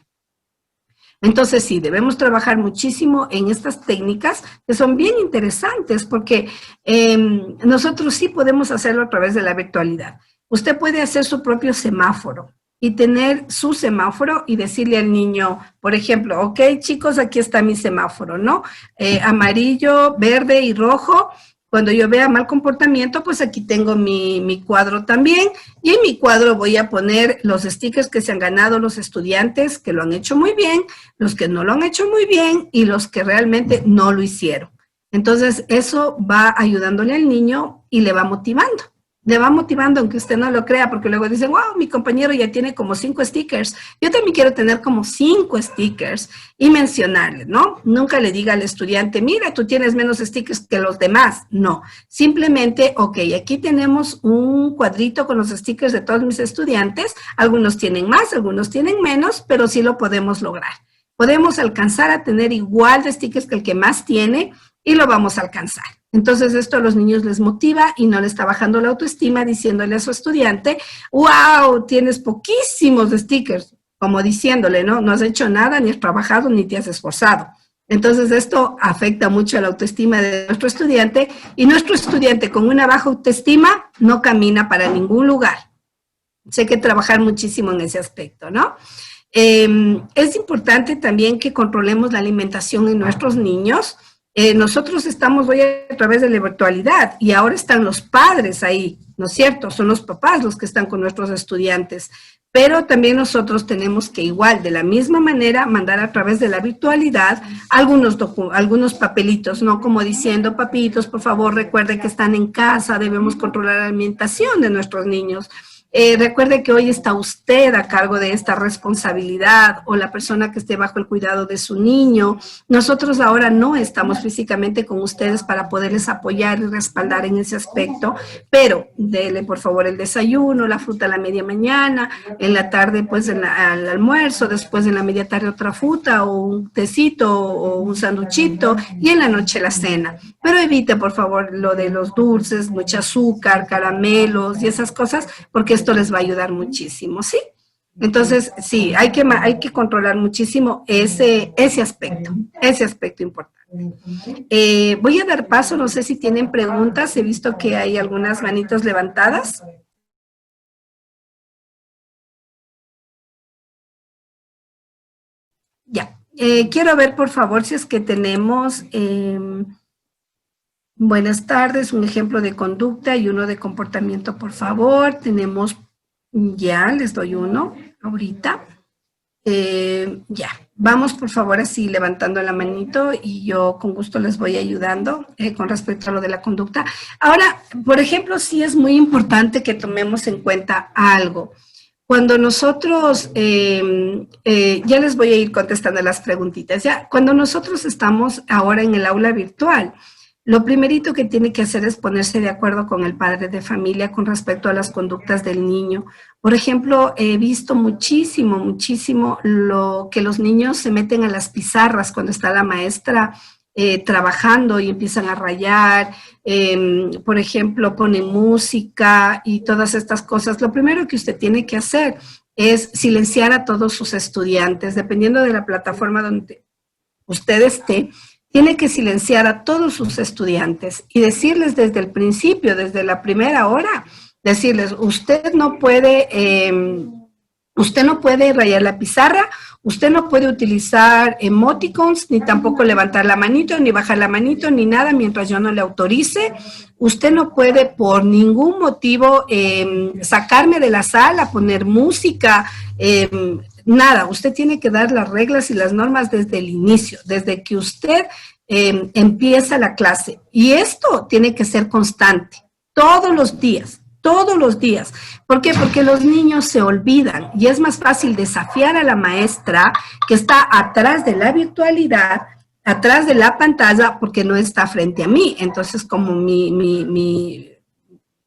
Entonces sí, debemos trabajar muchísimo en estas técnicas que son bien interesantes porque nosotros sí podemos hacerlo a través de la virtualidad. Usted puede hacer su propio semáforo y tener su semáforo y decirle al niño, por ejemplo, ok chicos, aquí está mi semáforo, ¿no? Amarillo, verde y rojo. Cuando yo vea mal comportamiento, pues aquí tengo mi cuadro también, y en mi cuadro voy a poner los stickers que se han ganado los estudiantes que lo han hecho muy bien, los que no lo han hecho muy bien y los que realmente no lo hicieron. Entonces, eso va ayudándole al niño y le va motivando. Le va motivando aunque usted no lo crea, porque luego dicen, wow, mi compañero ya tiene como 5 stickers. Yo también quiero tener como 5 stickers y mencionarle, ¿no? Nunca le diga al estudiante, mira, tú tienes menos stickers que los demás. No, simplemente, ok, aquí tenemos un cuadrito con los stickers de todos mis estudiantes. Algunos tienen más, algunos tienen menos, pero sí lo podemos lograr. Podemos alcanzar a tener igual de stickers que el que más tiene y lo vamos a alcanzar. Entonces, esto a los niños les motiva y no le está bajando la autoestima diciéndole a su estudiante, wow, tienes poquísimos stickers. como diciéndole, ¿no? No has hecho nada, ni has trabajado, ni te has esforzado. Entonces, esto afecta mucho a la autoestima de nuestro estudiante, y nuestro estudiante con una baja autoestima no camina para ningún lugar. Hay que trabajar muchísimo en ese aspecto, ¿no? Es importante también que controlemos la alimentación en nuestros niños. Nosotros estamos hoy a través de la virtualidad y ahora están los padres ahí, ¿no es cierto? Son los papás los que están con nuestros estudiantes, pero también nosotros tenemos que igual, de la misma manera, mandar a través de la virtualidad algunos papelitos, ¿no? Como diciendo, papitos, por favor, recuerden que están en casa, debemos controlar la alimentación de nuestros niños. Recuerde que hoy está usted a cargo de esta responsabilidad, o la persona que esté bajo el cuidado de su niño. Nosotros ahora no estamos físicamente con ustedes para poderles apoyar y respaldar en ese aspecto, pero dele por favor el desayuno, la fruta a la media mañana, en la tarde pues al almuerzo, después en la media tarde otra fruta o un tecito o un sanduchito, y en la noche la cena. Pero evite por favor lo de los dulces, mucho azúcar, caramelos y esas cosas, porque esto les va a ayudar muchísimo, ¿sí? Entonces, sí, hay que controlar muchísimo ese aspecto importante. Voy a dar paso, no sé si tienen preguntas, he visto que hay algunas manitos levantadas. Ya, quiero ver por favor si es que tenemos... buenas tardes, un ejemplo de conducta y uno de comportamiento, por favor. Tenemos, ya, les doy uno ahorita. Ya, vamos por favor así levantando la manito y yo con gusto les voy ayudando con respecto a lo de la conducta. Ahora, por ejemplo, sí es muy importante que tomemos en cuenta algo. Cuando nosotros, ya les voy a ir contestando las preguntitas, ya, cuando nosotros estamos ahora en el aula virtual, lo primerito que tiene que hacer es ponerse de acuerdo con el padre de familia con respecto a las conductas del niño. Por ejemplo, he visto muchísimo lo que los niños se meten a las pizarras cuando está la maestra trabajando y empiezan a rayar. Por ejemplo, ponen música y todas estas cosas. Lo primero que usted tiene que hacer es silenciar a todos sus estudiantes, dependiendo de la plataforma donde usted esté. Tiene que silenciar a todos sus estudiantes y decirles desde el principio, desde la primera hora, decirles, usted no puede rayar la pizarra, usted no puede utilizar emoticons, ni tampoco levantar la manito, ni bajar la manito, ni nada mientras yo no le autorice. Usted no puede por ningún motivo sacarme de la sala, poner música, nada. Usted tiene que dar las reglas y las normas desde el inicio, desde que usted empieza la clase. Y esto tiene que ser constante, todos los días. Todos los días. ¿Por qué? Porque los niños se olvidan y es más fácil desafiar a la maestra que está atrás de la virtualidad, atrás de la pantalla, porque no está frente a mí. Entonces, como mi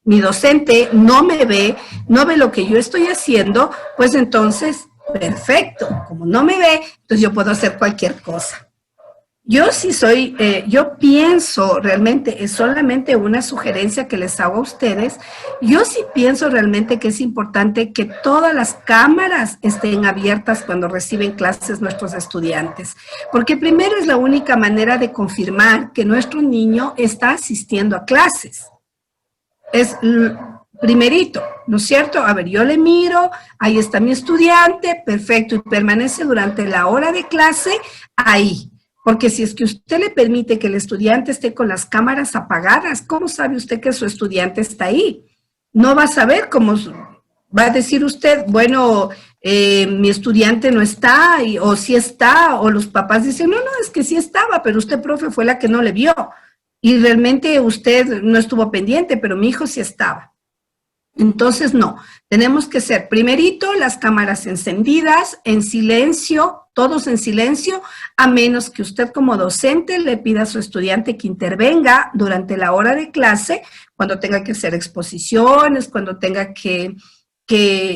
docente no me ve, no ve lo que yo estoy haciendo, pues entonces, perfecto. Como no me ve, entonces yo puedo hacer cualquier cosa. Yo sí soy, yo pienso realmente, es solamente una sugerencia que les hago a ustedes, yo sí pienso realmente que es importante que todas las cámaras estén abiertas cuando reciben clases nuestros estudiantes, porque primero es la única manera de confirmar que nuestro niño está asistiendo a clases. Es primerito, ¿no es cierto? A ver, yo le miro, ahí está mi estudiante, perfecto, y permanece durante la hora de clase ahí. Porque si es que usted le permite que el estudiante esté con las cámaras apagadas, ¿cómo sabe usted que su estudiante está ahí? No va a saber cómo, va a decir usted, bueno, mi estudiante no está, o sí está, o los papás dicen, no, es que sí estaba, pero usted, profe, fue la que no le vio. Y realmente usted no estuvo pendiente, pero mi hijo sí estaba. Entonces, no, tenemos que ser primerito las cámaras encendidas, en silencio, todos en silencio, a menos que usted como docente le pida a su estudiante que intervenga durante la hora de clase, cuando tenga que hacer exposiciones, cuando tenga que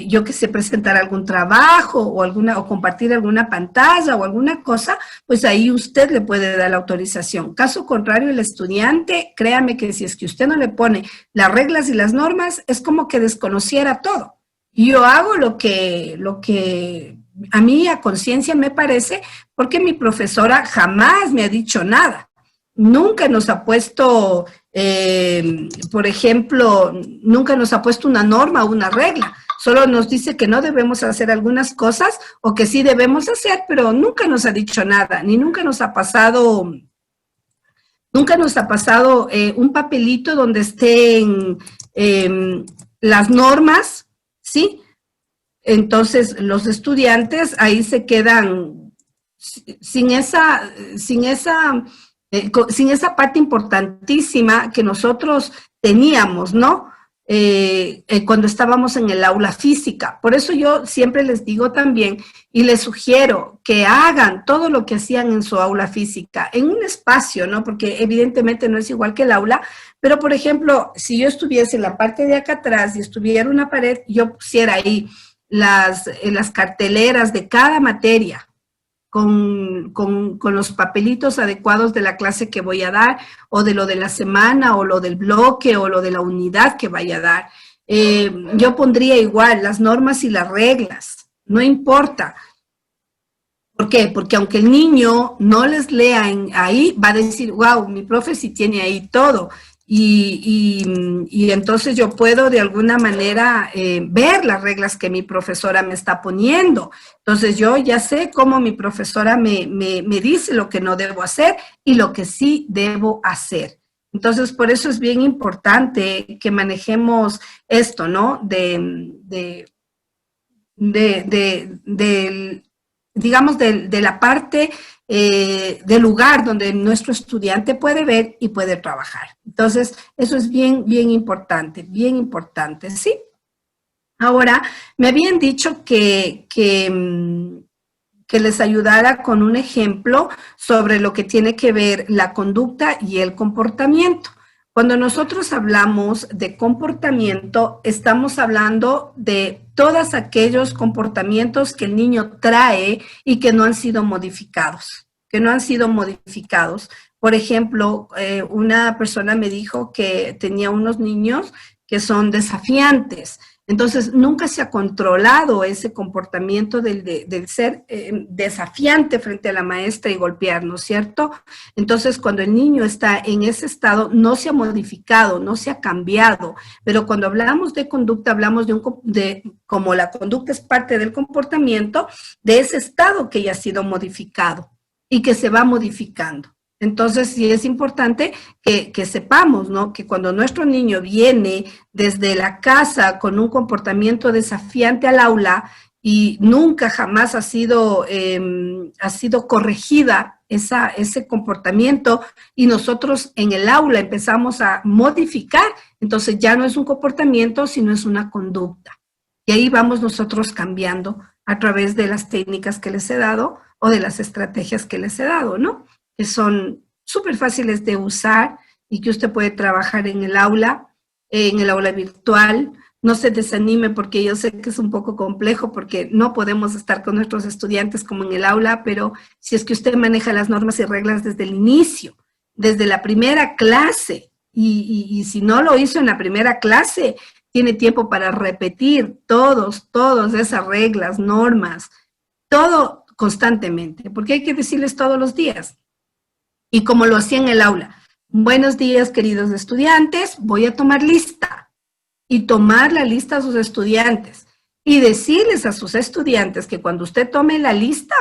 yo que sé, presentar algún trabajo o compartir alguna pantalla o alguna cosa, pues ahí usted le puede dar la autorización. Caso contrario, el estudiante, créame que si es que usted no le pone las reglas y las normas, es como que desconociera todo. Y yo hago lo que a mí a conciencia me parece, porque mi profesora jamás me ha dicho nada. Nunca nos ha puesto, por ejemplo, nunca nos ha puesto una norma o una regla. Solo nos dice que no debemos hacer algunas cosas o que sí debemos hacer, pero nunca nos ha dicho nada, ni nunca nos ha pasado un papelito donde estén las normas, ¿sí? Entonces, los estudiantes ahí se quedan sin esa parte importantísima que nosotros teníamos, ¿no? Cuando estábamos en el aula física. Por eso yo siempre les digo también y les sugiero que hagan todo lo que hacían en su aula física, en un espacio, ¿no? Porque evidentemente no es igual que el aula, pero por ejemplo, si yo estuviese en la parte de acá atrás y estuviera una pared, yo pusiera ahí las carteleras de cada materia, con los papelitos adecuados de la clase que voy a dar, o de lo de la semana, o lo del bloque, o lo de la unidad que vaya a dar. Yo pondría igual las normas y las reglas, no importa. ¿Por qué? Porque aunque el niño no les lea ahí, va a decir, wow, mi profe sí tiene ahí todo. Y entonces yo puedo de alguna manera ver las reglas que mi profesora me está poniendo. Entonces yo ya sé cómo mi profesora me dice lo que no debo hacer y lo que sí debo hacer. Entonces por eso es bien importante que manejemos esto, ¿no? Digamos, de la parte del lugar donde nuestro estudiante puede ver y puede trabajar. Entonces, eso es bien importante, ¿sí? Ahora, me habían dicho que les ayudara con un ejemplo sobre lo que tiene que ver la conducta y el comportamiento. Cuando nosotros hablamos de comportamiento, estamos hablando de todos aquellos comportamientos que el niño trae y que no han sido modificados, Por ejemplo, una persona me dijo que tenía unos niños que son desafiantes. Entonces, nunca se ha controlado ese comportamiento del ser desafiante frente a la maestra y golpear, ¿no es cierto? Entonces, cuando el niño está en ese estado, no se ha modificado, no se ha cambiado. Pero cuando hablamos de conducta, hablamos como la conducta es parte del comportamiento, de ese estado que ya ha sido modificado y que se va modificando. Entonces, sí es importante que sepamos, ¿no? Que cuando nuestro niño viene desde la casa con un comportamiento desafiante al aula y nunca jamás ha sido corregida ese comportamiento y nosotros en el aula empezamos a modificar, entonces ya no es un comportamiento, sino es una conducta. Y ahí vamos nosotros cambiando a través de las técnicas que les he dado o de las estrategias que les he dado, ¿no? Que son súper fáciles de usar y que usted puede trabajar en el aula virtual. No se desanime porque yo sé que es un poco complejo porque no podemos estar con nuestros estudiantes como en el aula, pero si es que usted maneja las normas y reglas desde el inicio, desde la primera clase, y si no lo hizo en la primera clase, tiene tiempo para repetir todas esas reglas, normas, todo constantemente, porque hay que decirles todos los días. Y como lo hacía en el aula, buenos días queridos estudiantes, voy a tomar lista y tomar la lista a sus estudiantes y decirles a sus estudiantes que cuando usted tome la lista,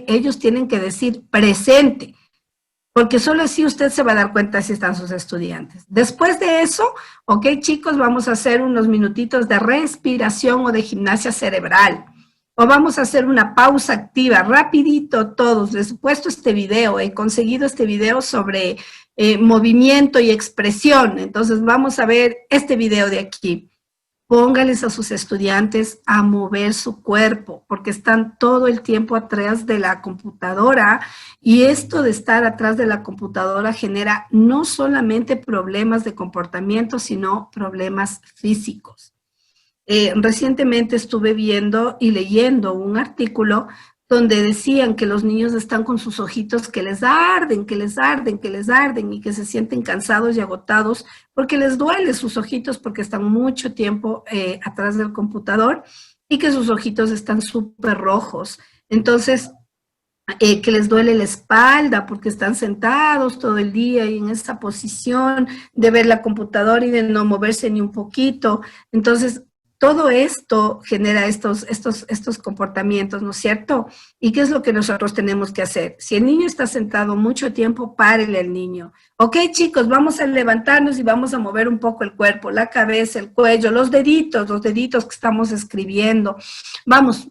ellos tienen que decir presente, porque solo así usted se va a dar cuenta si están sus estudiantes. Después de eso, ok chicos, vamos a hacer unos minutitos de respiración o de gimnasia cerebral. O vamos a hacer una pausa activa, rapidito todos. Les he puesto este video, he conseguido este video sobre movimiento y expresión. Entonces vamos a ver este video de aquí. Póngales a sus estudiantes a mover su cuerpo, porque están todo el tiempo atrás de la computadora y esto de estar atrás de la computadora genera no solamente problemas de comportamiento, sino problemas físicos. Recientemente estuve viendo y leyendo un artículo donde decían que los niños están con sus ojitos que les arden y que se sienten cansados y agotados porque les duele sus ojitos porque están mucho tiempo atrás del computador y que sus ojitos están súper rojos. Entonces, que les duele la espalda porque están sentados todo el día y en esa posición de ver la computadora y de no moverse ni un poquito. Entonces, todo esto genera estos comportamientos, ¿no es cierto? ¿Y qué es lo que nosotros tenemos que hacer? Si el niño está sentado mucho tiempo, párele al niño. Ok, chicos, vamos a levantarnos y vamos a mover un poco el cuerpo, la cabeza, el cuello, los deditos que estamos escribiendo. Vamos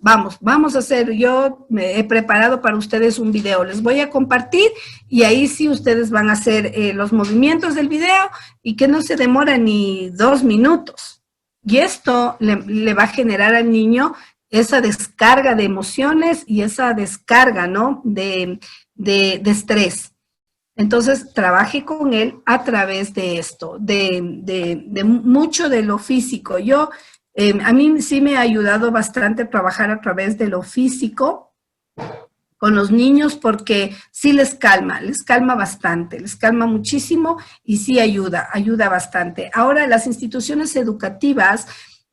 a hacer, yo me he preparado para ustedes un video, les voy a compartir y ahí sí ustedes van a hacer los movimientos del video y que no se demora ni 2 minutos. Y esto le va a generar al niño esa descarga de emociones y esa descarga, ¿no? de estrés. Entonces, trabaje con él a través de esto, de mucho de lo físico. A mí sí me ha ayudado bastante trabajar a través de lo físico con los niños porque sí les calma bastante, les calma muchísimo y sí ayuda bastante. Ahora, las instituciones educativas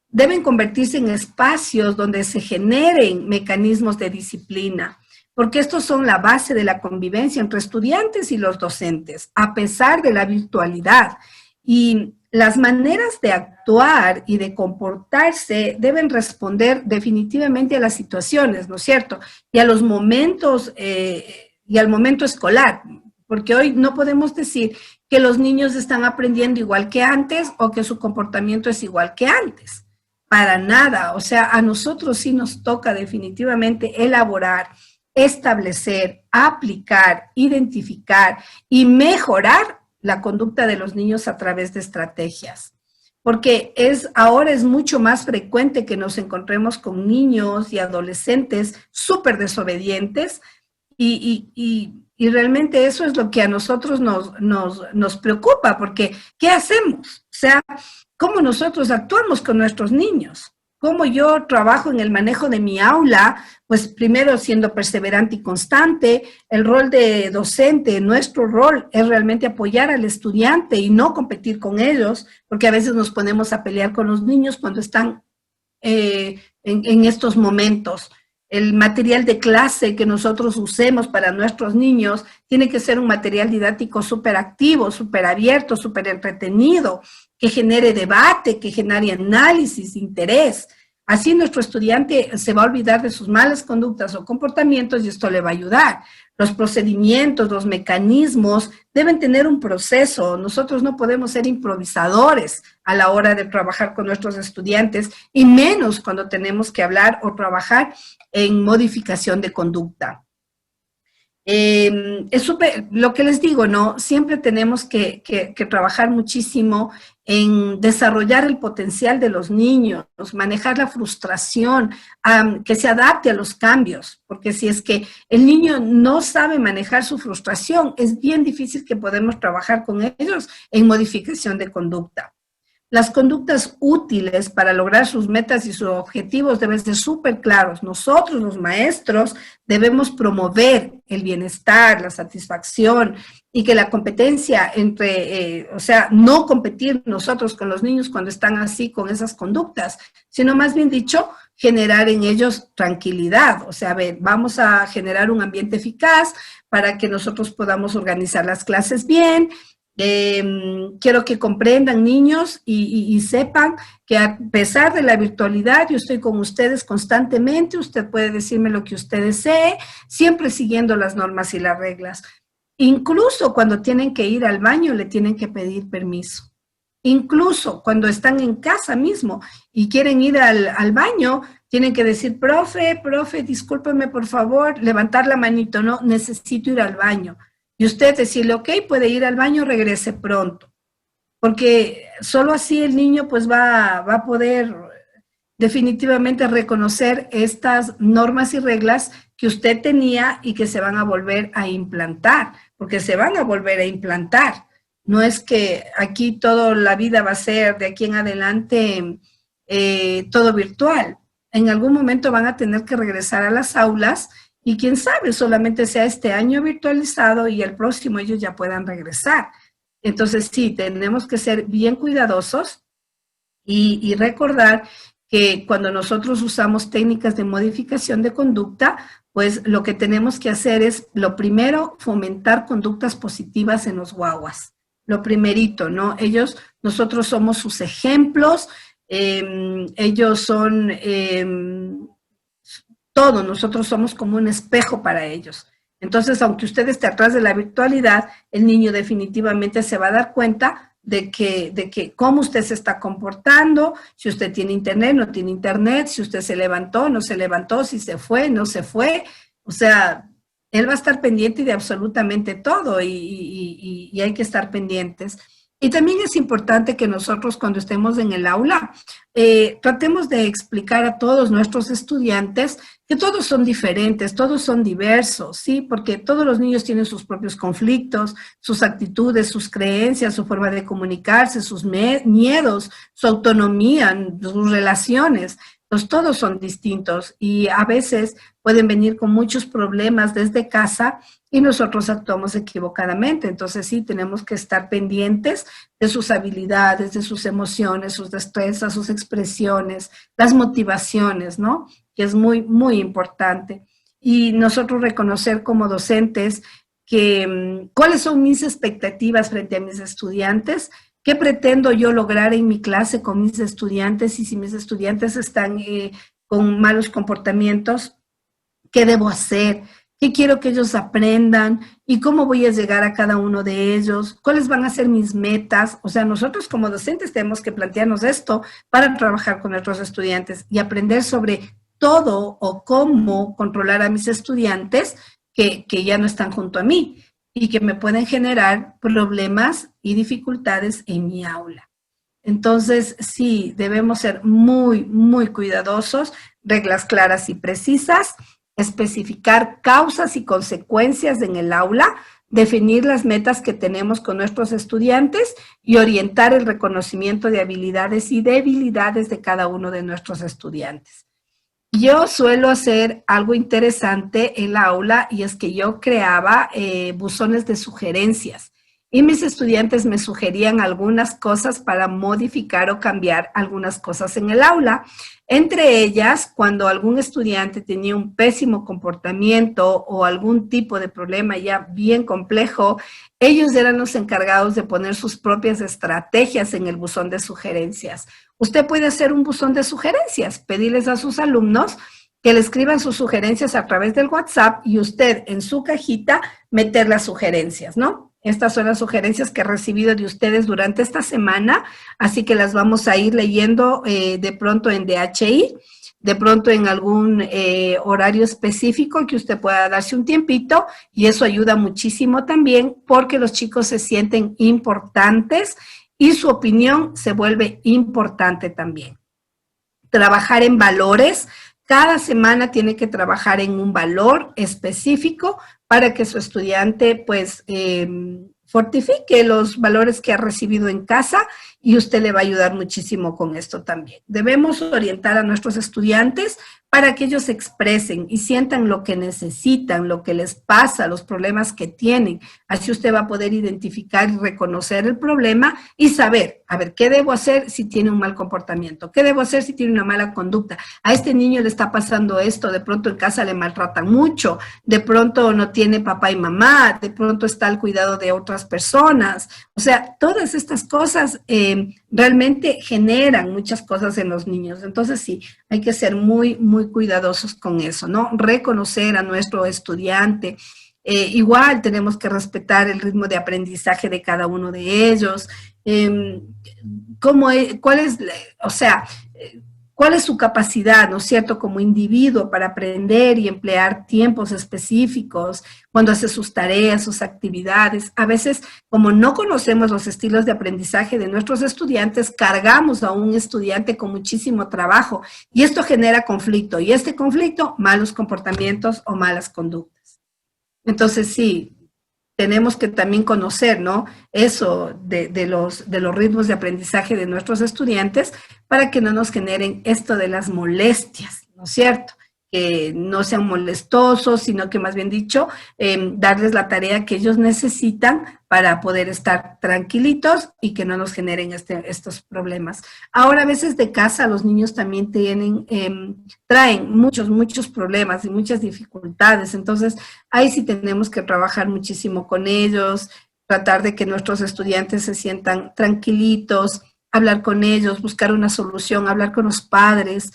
deben convertirse en espacios donde se generen mecanismos de disciplina, porque estos son la base de la convivencia entre estudiantes y los docentes, a pesar de la virtualidad. Y las maneras de actuar y de comportarse deben responder definitivamente a las situaciones, ¿no es cierto? Y a los momentos, y al momento escolar, porque hoy no podemos decir que los niños están aprendiendo igual que antes o que su comportamiento es igual que antes. Para nada, o sea, a nosotros sí nos toca definitivamente elaborar, establecer, aplicar, identificar y mejorar la conducta de los niños a través de estrategias. Porque ahora es mucho más frecuente que nos encontremos con niños y adolescentes súper desobedientes y realmente eso es lo que a nosotros nos preocupa, porque ¿qué hacemos? O sea, ¿cómo nosotros actuamos con nuestros niños? ¿Cómo yo trabajo en el manejo de mi aula? Pues primero siendo perseverante y constante. El rol de docente, nuestro rol es realmente apoyar al estudiante y no competir con ellos, porque a veces nos ponemos a pelear con los niños cuando están en estos momentos. El material de clase que nosotros usemos para nuestros niños tiene que ser un material didáctico súper activo, súper abierto, súper entretenido, que genere debate, que genere análisis, interés. Así nuestro estudiante se va a olvidar de sus malas conductas o comportamientos y esto le va a ayudar. Los procedimientos, los mecanismos deben tener un proceso. Nosotros no podemos ser improvisadores a la hora de trabajar con nuestros estudiantes y menos cuando tenemos que hablar o trabajar en modificación de conducta. Es lo que les digo, ¿no? Siempre tenemos que trabajar muchísimo en desarrollar el potencial de los niños, manejar la frustración, que se adapte a los cambios, porque si es que el niño no sabe manejar su frustración, es bien difícil que podamos trabajar con ellos en modificación de conducta. Las conductas útiles para lograr sus metas y sus objetivos deben ser súper claros. Nosotros, los maestros, debemos promover el bienestar, la satisfacción y que la competencia o sea, no competir nosotros con los niños cuando están así con esas conductas, sino más bien dicho, generar en ellos tranquilidad. O sea, a ver, vamos a generar un ambiente eficaz para que nosotros podamos organizar las clases bien. Quiero que comprendan, niños, y sepan que a pesar de la virtualidad, yo estoy con ustedes constantemente, usted puede decirme lo que usted desee, siempre siguiendo las normas y las reglas. Incluso cuando tienen que ir al baño, le tienen que pedir permiso. Incluso cuando están en casa mismo y quieren ir al baño, tienen que decir, profe, discúlpeme por favor, levantar la manito, no, necesito ir al baño. Y usted decirle, ok, puede ir al baño, regrese pronto. Porque solo así el niño pues va a poder definitivamente reconocer estas normas y reglas que usted tenía y que se van a volver a implantar, porque se van a volver a implantar. No es que aquí toda la vida va a ser de aquí en adelante todo virtual. En algún momento van a tener que regresar a las aulas y quién sabe, solamente sea este año virtualizado y el próximo ellos ya puedan regresar. Entonces sí, tenemos que ser bien cuidadosos y recordar que cuando nosotros usamos técnicas de modificación de conducta, pues lo que tenemos que hacer es, lo primero, fomentar conductas positivas en los guaguas. Lo primerito, ¿no? Nosotros somos sus ejemplos, ellos son todo, nosotros somos como un espejo para ellos. Entonces, aunque usted esté atrás de la virtualidad, el niño definitivamente se va a dar cuenta de que cómo usted se está comportando, si usted tiene internet, no tiene internet, si usted se levantó, no se levantó, si se fue, no se fue. O sea, él va a estar pendiente de absolutamente todo y hay que estar pendientes. Y también es importante que nosotros cuando estemos en el aula tratemos de explicar a todos nuestros estudiantes que todos son diferentes, todos son diversos, ¿sí? Porque todos los niños tienen sus propios conflictos, sus actitudes, sus creencias, su forma de comunicarse, sus miedos, su autonomía, sus relaciones. Entonces, todos son distintos y a veces pueden venir con muchos problemas desde casa y nosotros actuamos equivocadamente. Entonces, sí, tenemos que estar pendientes de sus habilidades, de sus emociones, sus destrezas, sus expresiones, las motivaciones, ¿no? Que es muy, muy importante. Y nosotros reconocer como docentes que cuáles son mis expectativas frente a mis estudiantes. ¿Qué pretendo yo lograr en mi clase con mis estudiantes? Y si mis estudiantes están con malos comportamientos, ¿qué debo hacer? ¿Qué quiero que ellos aprendan? ¿Y cómo voy a llegar a cada uno de ellos? ¿Cuáles van a ser mis metas? O sea, nosotros como docentes tenemos que plantearnos esto para trabajar con nuestros estudiantes y aprender sobre todo o cómo controlar a mis estudiantes que ya no están junto a mí y que me pueden generar problemas y dificultades en mi aula. Entonces, sí, debemos ser muy, muy cuidadosos, reglas claras y precisas, especificar causas y consecuencias en el aula, definir las metas que tenemos con nuestros estudiantes y orientar el reconocimiento de habilidades y debilidades de cada uno de nuestros estudiantes. Yo suelo hacer algo interesante en la aula y es que yo creaba buzones de sugerencias y mis estudiantes me sugerían algunas cosas para modificar o cambiar algunas cosas en el aula. Entre ellas, cuando algún estudiante tenía un pésimo comportamiento o algún tipo de problema ya bien complejo, ellos eran los encargados de poner sus propias estrategias en el buzón de sugerencias. Usted puede hacer un buzón de sugerencias, pedirles a sus alumnos que le escriban sus sugerencias a través del WhatsApp y usted en su cajita meter las sugerencias, ¿no? Estas son las sugerencias que he recibido de ustedes durante esta semana, así que las vamos a ir leyendo de pronto en DHI, de pronto en algún horario específico que usted pueda darse un tiempito y eso ayuda muchísimo también porque los chicos se sienten importantes y su opinión se vuelve importante también. Trabajar en valores. Cada semana tiene que trabajar en un valor específico para que su estudiante pues fortifique los valores que ha recibido en casa y usted le va a ayudar muchísimo con esto también. Debemos orientar a nuestros estudiantes para que ellos expresen y sientan lo que necesitan, lo que les pasa, los problemas que tienen. Así usted va a poder identificar y reconocer el problema y saber, a ver, ¿qué debo hacer si tiene un mal comportamiento? ¿Qué debo hacer si tiene una mala conducta? A este niño le está pasando esto, de pronto en casa le maltratan mucho, de pronto no tiene papá y mamá, de pronto está al cuidado de otras personas. O sea, todas estas cosas realmente generan muchas cosas en los niños. Entonces sí, hay que ser muy, muy cuidadosos con eso, ¿no? Reconocer a nuestro estudiante. Igual tenemos que respetar el ritmo de aprendizaje de cada uno de ellos. ¿Cuál es su capacidad, ¿no es cierto?, como individuo para aprender y emplear tiempos específicos cuando hace sus tareas, sus actividades? A veces, como no conocemos los estilos de aprendizaje de nuestros estudiantes, cargamos a un estudiante con muchísimo trabajo y esto genera conflicto. Y este conflicto, malos comportamientos o malas conductas. Entonces, sí, tenemos que también conocer, ¿no?, eso de los ritmos de aprendizaje de nuestros estudiantes para que no nos generen esto de las molestias, ¿no es cierto? que no sean molestosos, sino que más bien dicho, darles la tarea que ellos necesitan para poder estar tranquilitos y que no nos generen estos problemas. Ahora, a veces de casa los niños también traen muchos problemas y muchas dificultades, entonces ahí sí tenemos que trabajar muchísimo con ellos, tratar de que nuestros estudiantes se sientan tranquilitos, hablar con ellos, buscar una solución, hablar con los padres,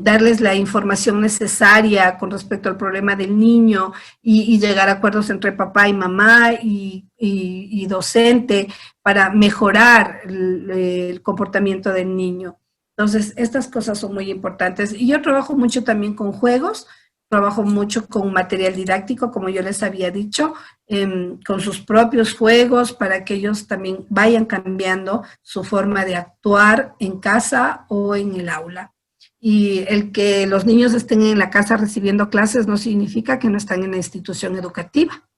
darles la información necesaria con respecto al problema del niño y llegar a acuerdos entre papá y mamá y docente para mejorar el comportamiento del niño. Entonces, estas cosas son muy importantes. Y yo trabajo mucho también con juegos, trabajo mucho con material didáctico, como yo les había dicho, con sus propios juegos para que ellos también vayan cambiando su forma de actuar en casa o en el aula. Y el que los niños estén en la casa recibiendo clases no significa que no están en la institución educativa.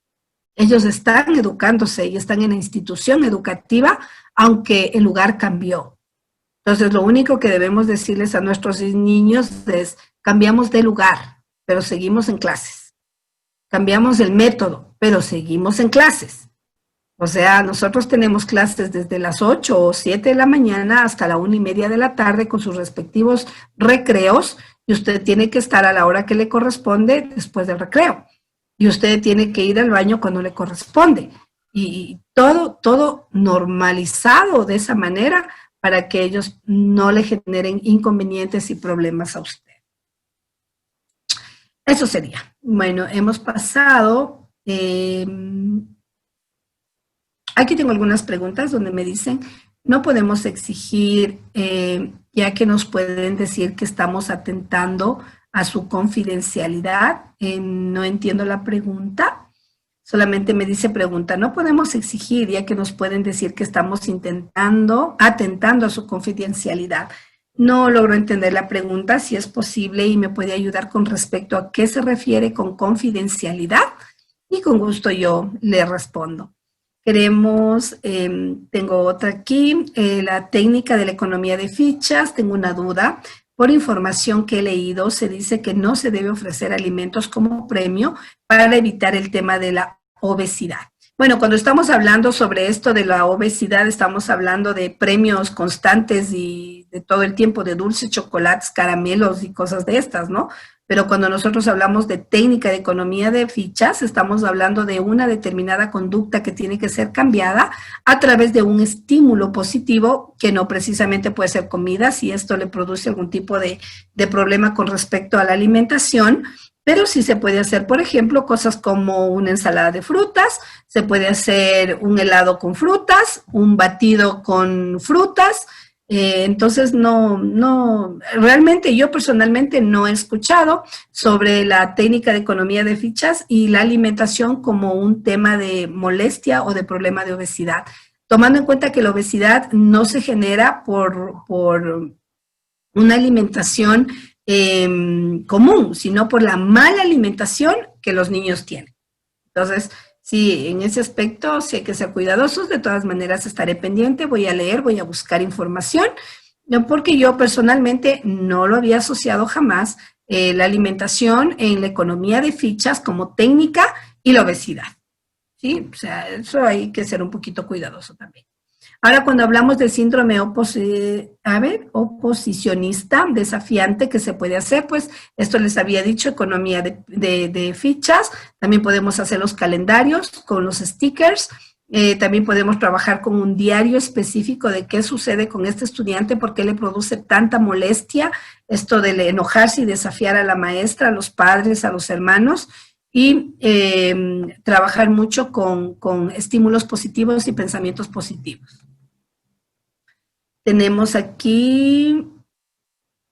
Ellos están educándose y están en la institución educativa, aunque el lugar cambió. Entonces, lo único que debemos decirles a nuestros niños es, cambiamos de lugar, pero seguimos en clases. Cambiamos el método, pero seguimos en clases. O sea, nosotros tenemos clases desde las 8 o 7 de la mañana hasta la 1:30 de la tarde con sus respectivos recreos y usted tiene que estar a la hora que le corresponde después del recreo. Y usted tiene que ir al baño cuando le corresponde. Y todo normalizado de esa manera para que ellos no le generen inconvenientes y problemas a usted. Eso sería. Bueno, hemos pasado... Aquí tengo algunas preguntas donde me dicen, no podemos exigir, ya que nos pueden decir que estamos atentando a su confidencialidad. No entiendo la pregunta. Solamente me dice pregunta, no podemos exigir, ya que nos pueden decir que estamos atentando a su confidencialidad. No logro entender la pregunta, si es posible y me puede ayudar con respecto a qué se refiere con confidencialidad. Y con gusto yo le respondo. Tengo otra aquí, la técnica de la economía de fichas, tengo una duda. Por información que he leído, se dice que no se debe ofrecer alimentos como premio para evitar el tema de la obesidad. Bueno, cuando estamos hablando sobre esto de la obesidad, estamos hablando de premios constantes y de todo el tiempo de dulces, chocolates, caramelos y cosas de estas, ¿no? Pero cuando nosotros hablamos de técnica de economía de fichas, estamos hablando de una determinada conducta que tiene que ser cambiada a través de un estímulo positivo que no precisamente puede ser comida, si esto le produce algún tipo de problema con respecto a la alimentación, pero sí se puede hacer, por ejemplo, cosas como una ensalada de frutas, se puede hacer un helado con frutas, un batido con frutas. Entonces, realmente yo personalmente no he escuchado sobre la técnica de economía de fichas y la alimentación como un tema de molestia o de problema de obesidad. Tomando en cuenta que la obesidad no se genera por una alimentación común, sino por la mala alimentación que los niños tienen. Entonces, sí, en ese aspecto sí hay que ser cuidadosos. De todas maneras, estaré pendiente, voy a leer, voy a buscar información, porque yo personalmente no lo había asociado jamás la alimentación en la economía de fichas como técnica y la obesidad. ¿Sí? O sea, eso hay que ser un poquito cuidadoso también. Ahora, cuando hablamos del síndrome oposicionista desafiante que se puede hacer, pues esto les había dicho, economía de fichas, también podemos hacer los calendarios con los stickers, también podemos trabajar con un diario específico de qué sucede con este estudiante, por qué le produce tanta molestia, esto de enojarse y desafiar a la maestra, a los padres, a los hermanos, y trabajar mucho con estímulos positivos y pensamientos positivos. Tenemos aquí,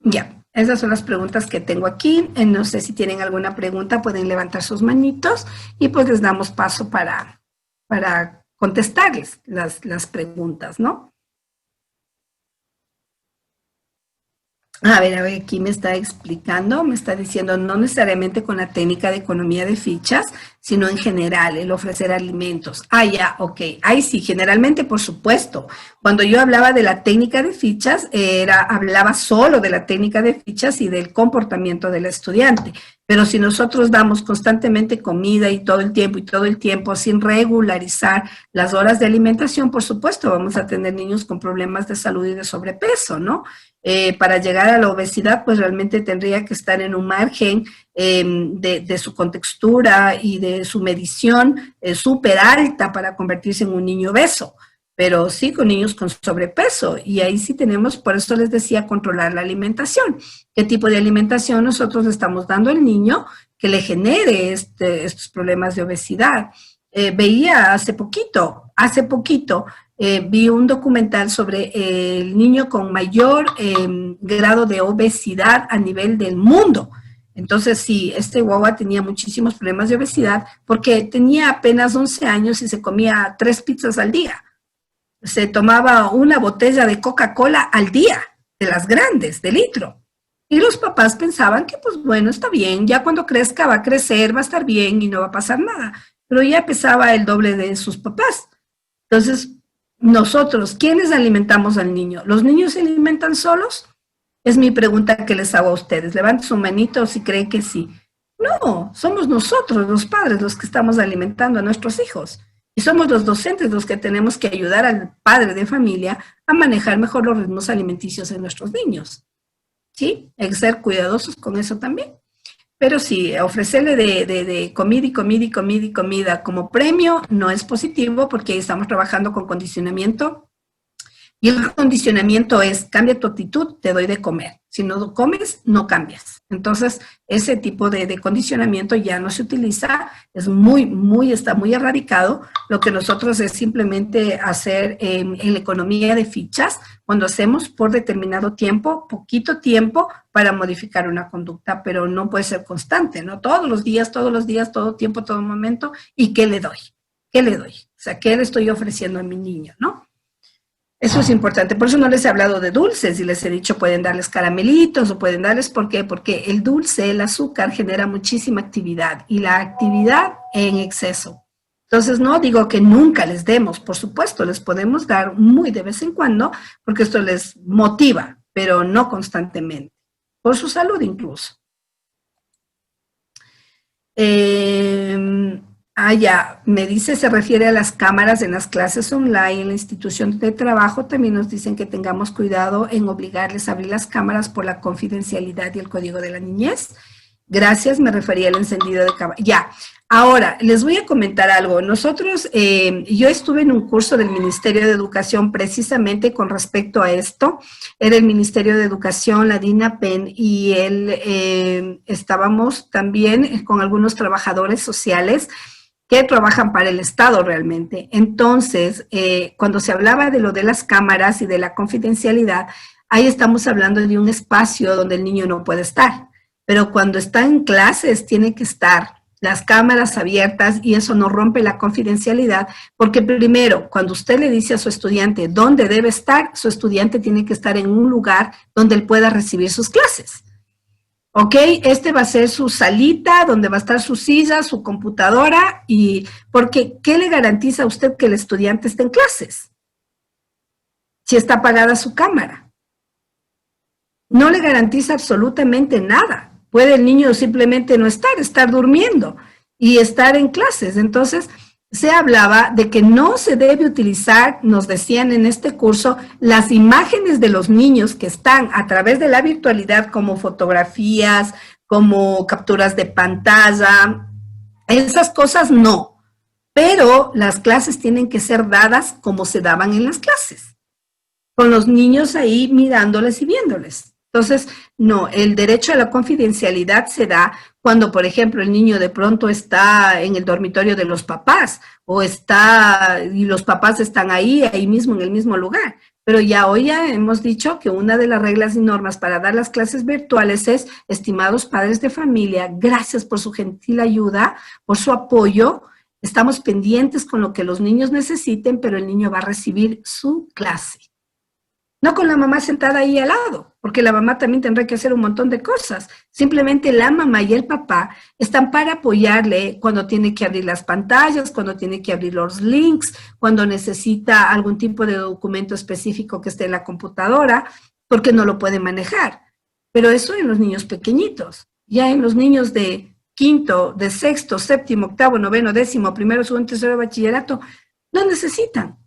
ya, esas son las preguntas que tengo aquí. No sé si tienen alguna pregunta, pueden levantar sus manitos y pues les damos paso para contestarles las preguntas, ¿no? A ver, aquí me está explicando, me está diciendo no necesariamente con la técnica de economía de fichas, sino en general, el ofrecer alimentos. Ah, ya, ok. Ahí sí, generalmente, por supuesto. Cuando yo hablaba de la técnica de fichas, hablaba solo de la técnica de fichas y del comportamiento del estudiante. Pero si nosotros damos constantemente comida y todo el tiempo, sin regularizar las horas de alimentación, por supuesto, vamos a tener niños con problemas de salud y de sobrepeso, ¿no? Para llegar a la obesidad, pues realmente tendría que estar en un margen de su contextura y de su medición súper alta para convertirse en un niño obeso, pero sí con niños con sobrepeso. Y ahí sí tenemos, por eso les decía, controlar la alimentación. ¿Qué tipo de alimentación nosotros le estamos dando al niño que le genere estos problemas de obesidad? Veía hace poquito, vi un documental sobre el niño con mayor grado de obesidad a nivel del mundo. Entonces, sí, este guagua tenía muchísimos problemas de obesidad porque tenía apenas 11 años y se comía 3 pizzas al día. Se tomaba una botella de Coca-Cola al día, de las grandes, de litro. Y los papás pensaban que, pues bueno, está bien, ya cuando crezca va a crecer, va a estar bien y no va a pasar nada. Pero ya pesaba el doble de sus papás. Entonces, nosotros, ¿quiénes alimentamos al niño? ¿Los niños se alimentan solos? Es mi pregunta que les hago a ustedes. Levanten su manito si creen que sí. No, somos nosotros, los padres, los que estamos alimentando a nuestros hijos. Y somos los docentes los que tenemos que ayudar al padre de familia a manejar mejor los ritmos alimenticios de nuestros niños. ¿Sí? Hay que ser cuidadosos con eso también. Pero sí, ofrecerle de comida y comida y comida y comida como premio no es positivo porque ahí estamos trabajando con condicionamiento. Y el condicionamiento es, cambia tu actitud, te doy de comer. Si no comes, no cambias. Entonces, ese tipo de condicionamiento ya no se utiliza, es está muy erradicado. Lo que nosotros es simplemente hacer en la economía de fichas, cuando hacemos por determinado tiempo, poquito tiempo, para modificar una conducta, pero no puede ser constante, ¿no? Todos los días, todo tiempo, todo momento. ¿Y qué le doy? ¿Qué le doy? O sea, ¿qué le estoy ofreciendo a mi niño, no? Eso es importante, por eso no les he hablado de dulces y les he dicho pueden darles caramelitos o pueden darles, ¿por qué? Porque el dulce, el azúcar genera muchísima actividad y la actividad en exceso. Entonces no digo que nunca les demos, por supuesto, les podemos dar muy de vez en cuando porque esto les motiva, pero no constantemente, por su salud incluso. Ya, me dice, se refiere a las cámaras en las clases online, en la institución de trabajo, también nos dicen que tengamos cuidado en obligarles a abrir las cámaras por la confidencialidad y el código de la niñez. Gracias, me refería al encendido de cámara. Ya, ahora, les voy a comentar algo. Nosotros, yo estuve en un curso del Ministerio de Educación precisamente con respecto a esto. Era el Ministerio de Educación, la DINAPEN, y estábamos también con algunos trabajadores sociales que trabajan para el Estado realmente. Entonces, cuando se hablaba de lo de las cámaras y de la confidencialidad, ahí estamos hablando de un espacio donde el niño no puede estar. Pero cuando está en clases, tiene que estar las cámaras abiertas y eso no rompe la confidencialidad, porque primero, cuando usted le dice a su estudiante dónde debe estar, su estudiante tiene que estar en un lugar donde él pueda recibir sus clases. ¿Ok? Este va a ser su salita, donde va a estar su silla, su computadora, y porque ¿qué le garantiza a usted que el estudiante esté en clases? Si está apagada su cámara. No le garantiza absolutamente nada. Puede el niño simplemente no estar durmiendo y estar en clases. Entonces, se hablaba de que no se debe utilizar, nos decían en este curso, las imágenes de los niños que están a través de la virtualidad como fotografías, como capturas de pantalla, esas cosas no. Pero las clases tienen que ser dadas como se daban en las clases, con los niños ahí mirándoles y viéndoles. Entonces, no, el derecho a la confidencialidad se da cuando, por ejemplo, el niño de pronto está en el dormitorio de los papás y los papás están ahí mismo, en el mismo lugar. Pero ya hoy ya hemos dicho que una de las reglas y normas para dar las clases virtuales es, estimados padres de familia, gracias por su gentil ayuda, por su apoyo. Estamos pendientes con lo que los niños necesiten, pero el niño va a recibir su clase. No con la mamá sentada ahí al lado, porque la mamá también tendrá que hacer un montón de cosas. Simplemente la mamá y el papá están para apoyarle cuando tiene que abrir las pantallas, cuando tiene que abrir los links, cuando necesita algún tipo de documento específico que esté en la computadora, porque no lo puede manejar. Pero eso en los niños pequeñitos. Ya en los niños de quinto, de sexto, séptimo, octavo, noveno, décimo, primero, segundo, tercero de bachillerato, no necesitan.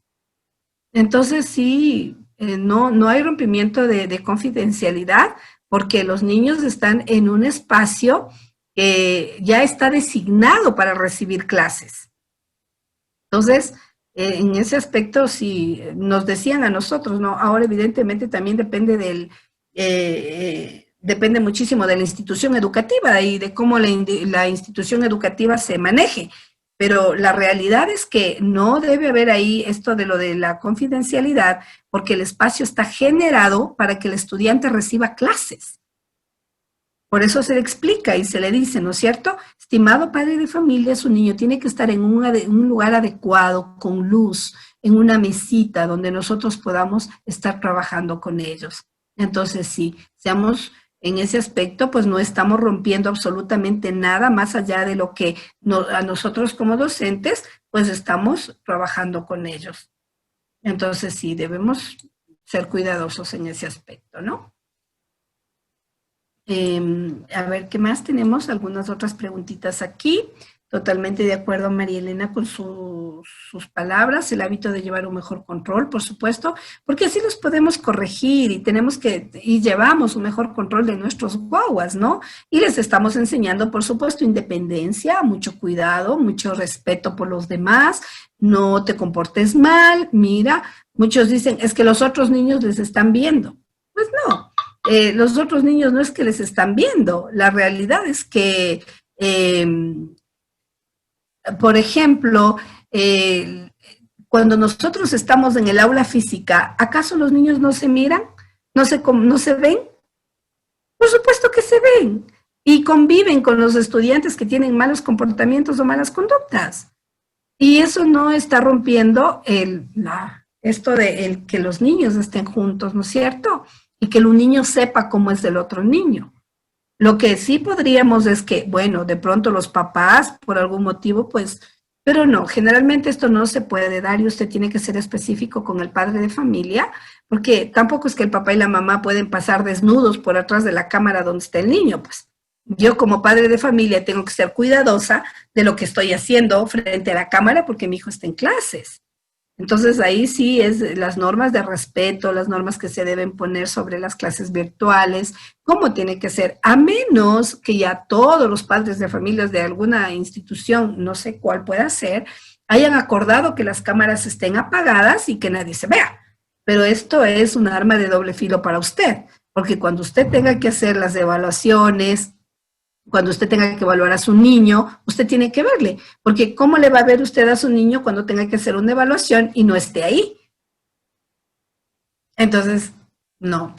Entonces sí, no hay rompimiento de confidencialidad porque los niños están en un espacio que ya está designado para recibir clases. Entonces, en ese aspecto, sí, nos decían a nosotros, ¿no? Ahora evidentemente también depende muchísimo de la institución educativa y de cómo la institución educativa se maneje. Pero la realidad es que no debe haber ahí esto de lo de la confidencialidad, porque el espacio está generado para que el estudiante reciba clases. Por eso se le explica y se le dice, ¿no es cierto? Estimado padre de familia, su niño tiene que estar en un lugar adecuado, con luz, en una mesita donde nosotros podamos estar trabajando con ellos. Entonces, sí, seamos en ese aspecto, pues no estamos rompiendo absolutamente nada más allá de lo que a nosotros como docentes, pues estamos trabajando con ellos. Entonces, sí, debemos ser cuidadosos en ese aspecto, ¿no? A ver, ¿qué más tenemos? Algunas otras preguntitas aquí. Totalmente de acuerdo, María Elena, con sus palabras, el hábito de llevar un mejor control, por supuesto, porque así los podemos corregir y llevamos un mejor control de nuestros guaguas, ¿no? Y les estamos enseñando, por supuesto, independencia, mucho cuidado, mucho respeto por los demás, no te comportes mal, mira, muchos dicen, es que los otros niños les están viendo. Pues no, los otros niños no es que les están viendo, la realidad es que por ejemplo, cuando nosotros estamos en el aula física, ¿acaso los niños no se miran? ¿No se ven? Por supuesto que se ven y conviven con los estudiantes que tienen malos comportamientos o malas conductas. Y eso no está rompiendo esto de que los niños estén juntos, ¿no es cierto? Y que un niño sepa cómo es el otro niño. Lo que sí podríamos es que, bueno, de pronto los papás, por algún motivo, pues, pero no, generalmente esto no se puede dar y usted tiene que ser específico con el padre de familia, porque tampoco es que el papá y la mamá pueden pasar desnudos por atrás de la cámara donde está el niño, pues. Yo como padre de familia tengo que ser cuidadosa de lo que estoy haciendo frente a la cámara porque mi hijo está en clases. Entonces ahí sí es las normas de respeto, las normas que se deben poner sobre las clases virtuales, cómo tiene que ser, a menos que ya todos los padres de familias de alguna institución, no sé cuál pueda ser, hayan acordado que las cámaras estén apagadas y que nadie se vea. Pero esto es un arma de doble filo para usted, porque cuando usted tenga que hacer las evaluaciones, cuando usted tenga que evaluar a su niño, usted tiene que verle, porque ¿cómo le va a ver usted a su niño cuando tenga que hacer una evaluación y no esté ahí? Entonces, no,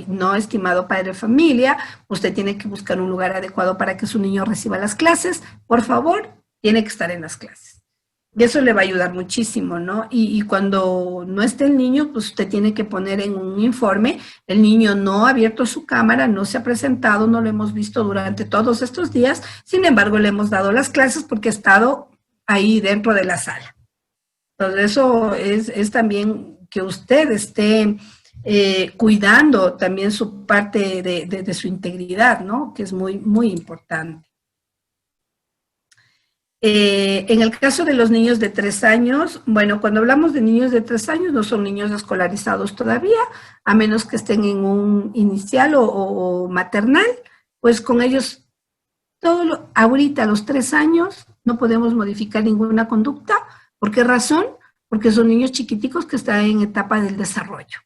no, estimado padre de familia, usted tiene que buscar un lugar adecuado para que su niño reciba las clases. Por favor, tiene que estar en las clases. Y eso le va a ayudar muchísimo, ¿no? Y cuando no esté el niño, pues usted tiene que poner en un informe, el niño no ha abierto su cámara, no se ha presentado, no lo hemos visto durante todos estos días, sin embargo le hemos dado las clases porque ha estado ahí dentro de la sala. Entonces eso es también que usted esté cuidando también su parte de su integridad, ¿no? Que es muy, muy importante. En el caso de los niños de 3 años, bueno, cuando hablamos de niños de 3 años, no son niños escolarizados todavía, a menos que estén en un inicial o maternal, pues con ellos, ahorita a los 3 años, no podemos modificar ninguna conducta. ¿Por qué razón? Porque son niños chiquiticos que están en etapa del desarrollo.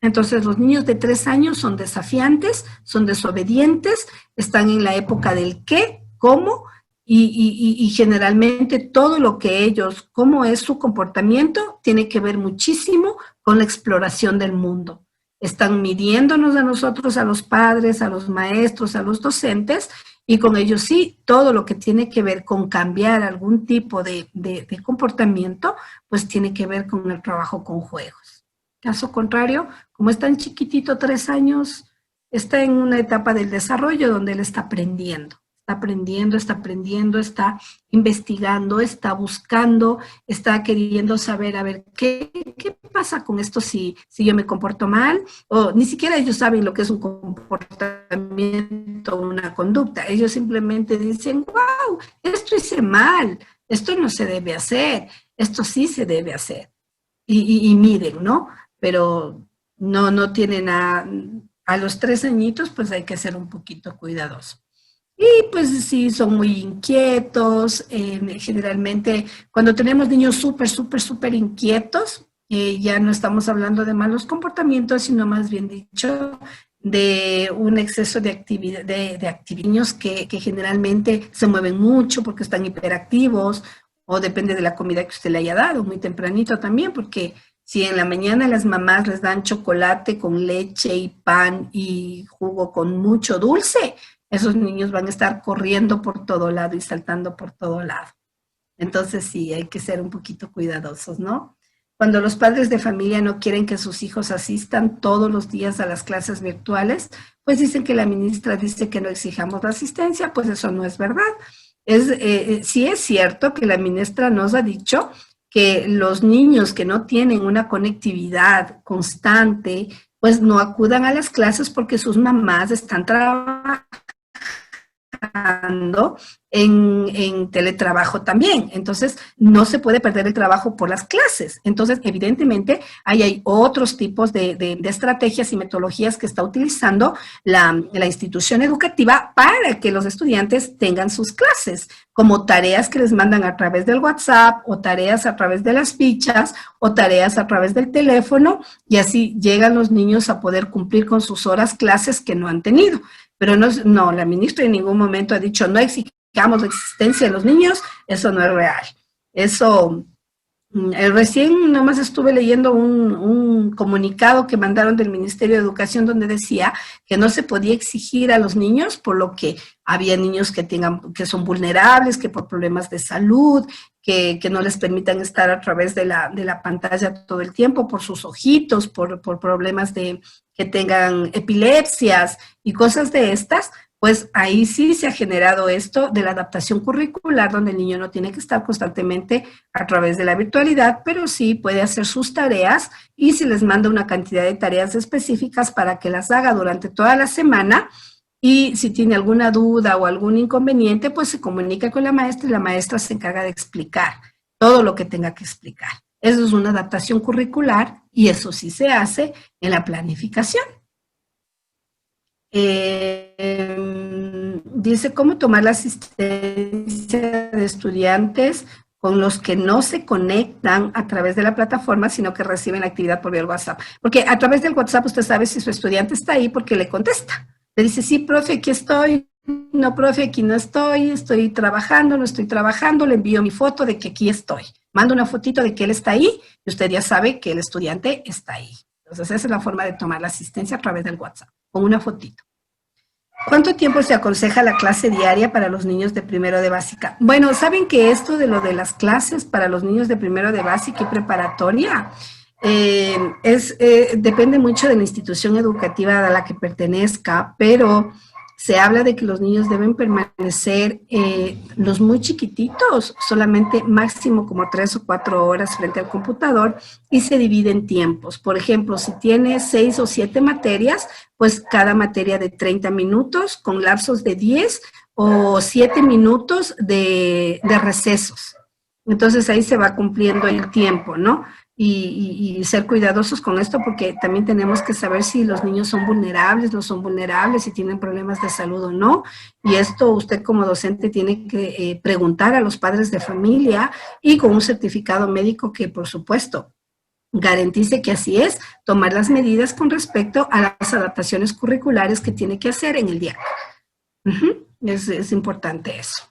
Entonces, los niños de 3 años son desafiantes, son desobedientes, están en la época del qué, cómo, y generalmente todo lo que ellos, cómo es su comportamiento, tiene que ver muchísimo con la exploración del mundo. Están midiéndonos a nosotros, a los padres, a los maestros, a los docentes, y con ellos sí, todo lo que tiene que ver con cambiar algún tipo de comportamiento, pues tiene que ver con el trabajo con juegos. Caso contrario, como es tan chiquitito, 3 años, está en una etapa del desarrollo donde él está aprendiendo. Está aprendiendo, está investigando, está buscando, está queriendo saber, a ver, ¿qué pasa con esto si yo me comporto mal? O ni siquiera ellos saben lo que es un comportamiento, una conducta. Ellos simplemente dicen, wow, esto hice mal, esto no se debe hacer, esto sí se debe hacer. Y miren, ¿no? Pero no tienen a los 3 añitos, pues hay que ser un poquito cuidadosos. Y pues sí, son muy inquietos. Generalmente, cuando tenemos niños súper inquietos, ya no estamos hablando de malos comportamientos, sino más bien dicho, de un exceso de actividad, de niños que generalmente se mueven mucho porque están hiperactivos, o depende de la comida que usted le haya dado, muy tempranito también, porque si en la mañana las mamás les dan chocolate con leche y pan y jugo con mucho dulce, esos niños van a estar corriendo por todo lado y saltando por todo lado. Entonces sí, hay que ser un poquito cuidadosos, ¿no? Cuando los padres de familia no quieren que sus hijos asistan todos los días a las clases virtuales, pues dicen que la ministra dice que no exijamos la asistencia, pues eso no es verdad. Sí es cierto que la ministra nos ha dicho que los niños que no tienen una conectividad constante, pues no acudan a las clases porque sus mamás están trabajando en teletrabajo también. Entonces, no se puede perder el trabajo por las clases. Entonces, evidentemente, ahí hay otros tipos de estrategias y metodologías que está utilizando la institución educativa para que los estudiantes tengan sus clases, como tareas que les mandan a través del WhatsApp, o tareas a través de las fichas, o tareas a través del teléfono, y así llegan los niños a poder cumplir con sus horas clases que no han tenido. Pero no, la ministra en ningún momento ha dicho no exijamos la existencia de los niños, eso no es real. Eso, recién nomás estuve leyendo un comunicado que mandaron del Ministerio de Educación donde decía que no se podía exigir a los niños por lo que había niños que son vulnerables, que por problemas de salud, que no les permitan estar a través de la pantalla todo el tiempo, por sus ojitos, por problemas que tengan epilepsias y cosas de estas, pues ahí sí se ha generado esto de la adaptación curricular, donde el niño no tiene que estar constantemente a través de la virtualidad, pero sí puede hacer sus tareas y se les manda una cantidad de tareas específicas para que las haga durante toda la semana. Y si tiene alguna duda o algún inconveniente, pues se comunica con la maestra y la maestra se encarga de explicar todo lo que tenga que explicar. Eso es una adaptación curricular y eso sí se hace en la planificación. Dice, ¿cómo tomar la asistencia de estudiantes con los que no se conectan a través de la plataforma, sino que reciben la actividad por vía del WhatsApp? Porque a través del WhatsApp usted sabe si su estudiante está ahí porque le contesta. Le dice, sí, profe, aquí estoy. No, profe, aquí no estoy trabajando, no estoy trabajando, le envío mi foto de que aquí estoy. Mando una fotito de que él está ahí y usted ya sabe que el estudiante está ahí. Entonces, esa es la forma de tomar la asistencia a través del WhatsApp, con una fotito. ¿Cuánto tiempo se aconseja la clase diaria para los niños de primero de básica? Bueno, ¿saben que esto de lo de las clases para los niños de primero de básica y preparatoria depende mucho de la institución educativa a la que pertenezca, pero se habla de que los niños deben permanecer, los muy chiquititos, solamente máximo como 3 o 4 horas frente al computador y se divide en tiempos. Por ejemplo, si tiene 6 o 7 materias, pues cada materia de 30 minutos con lapsos de 10 o 7 minutos de recesos. Entonces ahí se va cumpliendo el tiempo, ¿no? Y ser cuidadosos con esto porque también tenemos que saber si los niños son vulnerables, no son vulnerables, si tienen problemas de salud o no. Y esto usted como docente tiene que preguntar a los padres de familia y con un certificado médico que por supuesto garantice que así es, tomar las medidas con respecto a las adaptaciones curriculares que tiene que hacer en el día. Es importante eso.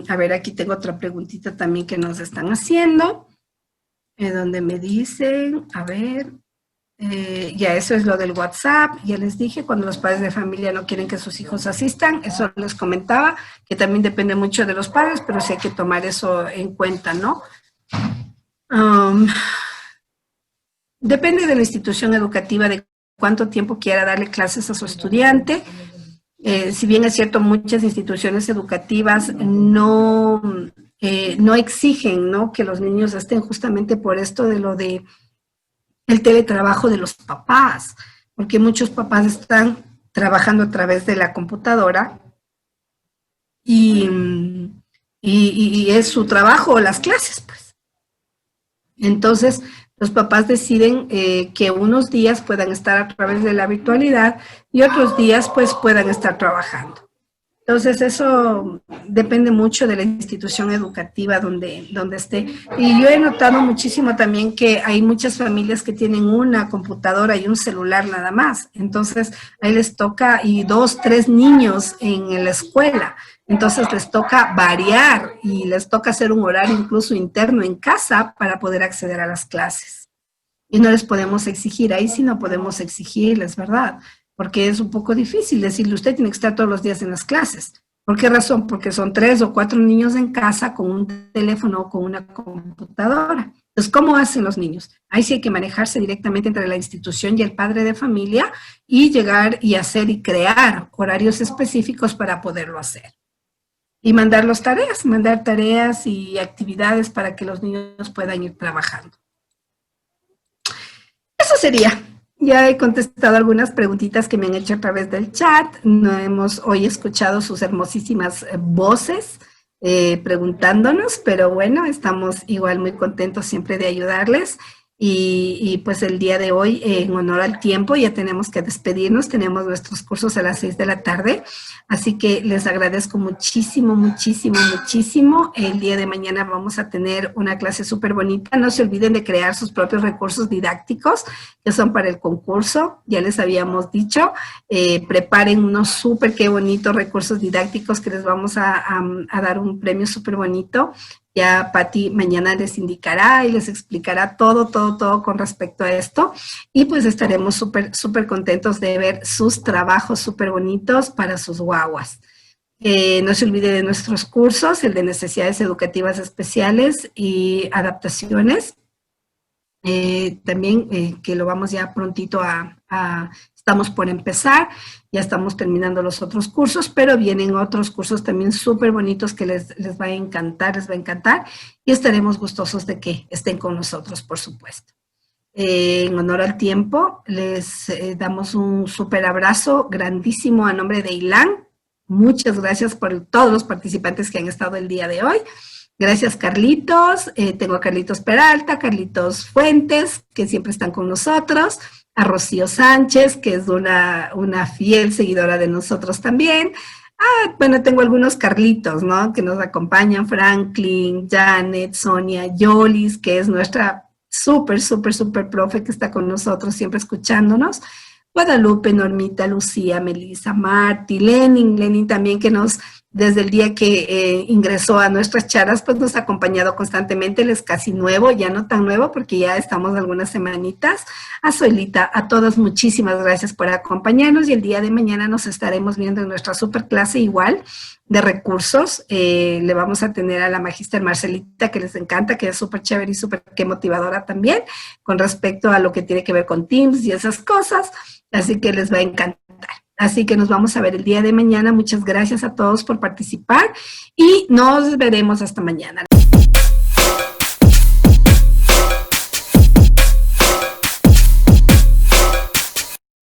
A ver, aquí tengo otra preguntita también que nos están haciendo, donde me dicen, a ver, ya eso es lo del WhatsApp, ya les dije, cuando los padres de familia no quieren que sus hijos asistan, eso les comentaba, que también depende mucho de los padres, pero sí hay que tomar eso en cuenta, ¿no? Um, Depende de la institución educativa de cuánto tiempo quiera darle clases a su estudiante. Si bien es cierto, muchas instituciones educativas no exigen, ¿no?, que los niños estén, justamente por esto de lo de el teletrabajo de los papás, porque muchos papás están trabajando a través de la computadora y, y es su trabajo las clases, pues. Entonces, los papás deciden que unos días puedan estar a través de la virtualidad y otros días pues puedan estar trabajando. Entonces eso depende mucho de la institución educativa donde esté. Y yo he notado muchísimo también que hay muchas familias que tienen una computadora y un celular nada más. Entonces ahí les toca, y 2, 3 niños en la escuela. Entonces les toca variar y les toca hacer un horario incluso interno en casa para poder acceder a las clases. Y no les podemos exigir, ahí sí no podemos exigirles, ¿verdad? Porque es un poco difícil decirle, usted tiene que estar todos los días en las clases. ¿Por qué razón? Porque son 3 o 4 niños en casa con un teléfono o con una computadora. Entonces, ¿cómo hacen los niños? Ahí sí hay que manejarse directamente entre la institución y el padre de familia y llegar y hacer y crear horarios específicos para poderlo hacer. Y mandar mandar tareas y actividades para que los niños puedan ir trabajando. Eso sería. Ya he contestado algunas preguntitas que me han hecho a través del chat. No hemos hoy escuchado sus hermosísimas voces preguntándonos, pero bueno, estamos igual muy contentos siempre de ayudarles. Y pues el día de hoy, en honor al tiempo, ya tenemos que despedirnos. Tenemos nuestros cursos a las 6 de la tarde. Así que les agradezco muchísimo, muchísimo, muchísimo. El día de mañana vamos a tener una clase súper bonita. No se olviden de crear sus propios recursos didácticos que son para el concurso. Ya les habíamos dicho, preparen unos súper, qué bonitos recursos didácticos que les vamos a dar un premio súper bonito. Ya Pati mañana les indicará y les explicará todo con respecto a esto. Y pues estaremos súper, súper contentos de ver sus trabajos súper bonitos para sus guaguas. No se olvide de nuestros cursos, el de necesidades educativas especiales y adaptaciones. También que lo vamos ya prontito estamos por empezar, ya estamos terminando los otros cursos, pero vienen otros cursos también súper bonitos que les va a encantar, y estaremos gustosos de que estén con nosotros, por supuesto. En honor al tiempo, les damos un súper abrazo grandísimo a nombre de Ilan. Muchas gracias por todos los participantes que han estado el día de hoy. Gracias, Carlitos. Tengo a Carlitos Peralta, Carlitos Fuentes, que siempre están con nosotros, a Rocío Sánchez, que es una fiel seguidora de nosotros también. Bueno, tengo algunos Carlitos, ¿no?, que nos acompañan, Franklin, Janet, Sonia, Yolis, que es nuestra súper, súper, súper profe que está con nosotros, siempre escuchándonos. Guadalupe, Normita, Lucía, Melissa, Marti, Lenin también, que desde el día que ingresó a nuestras charlas, pues nos ha acompañado constantemente. Él es casi nuevo, ya no tan nuevo, porque ya estamos algunas semanitas. A Zoilita, a todos, muchísimas gracias por acompañarnos, y el día de mañana nos estaremos viendo en nuestra super clase igual de recursos. Le vamos a tener a la magíster Marcelita, que les encanta, que es súper chévere y súper motivadora también, con respecto a lo que tiene que ver con Teams y esas cosas, así que les va a encantar. Así que nos vamos a ver el día de mañana. Muchas gracias a todos por participar y nos veremos hasta mañana.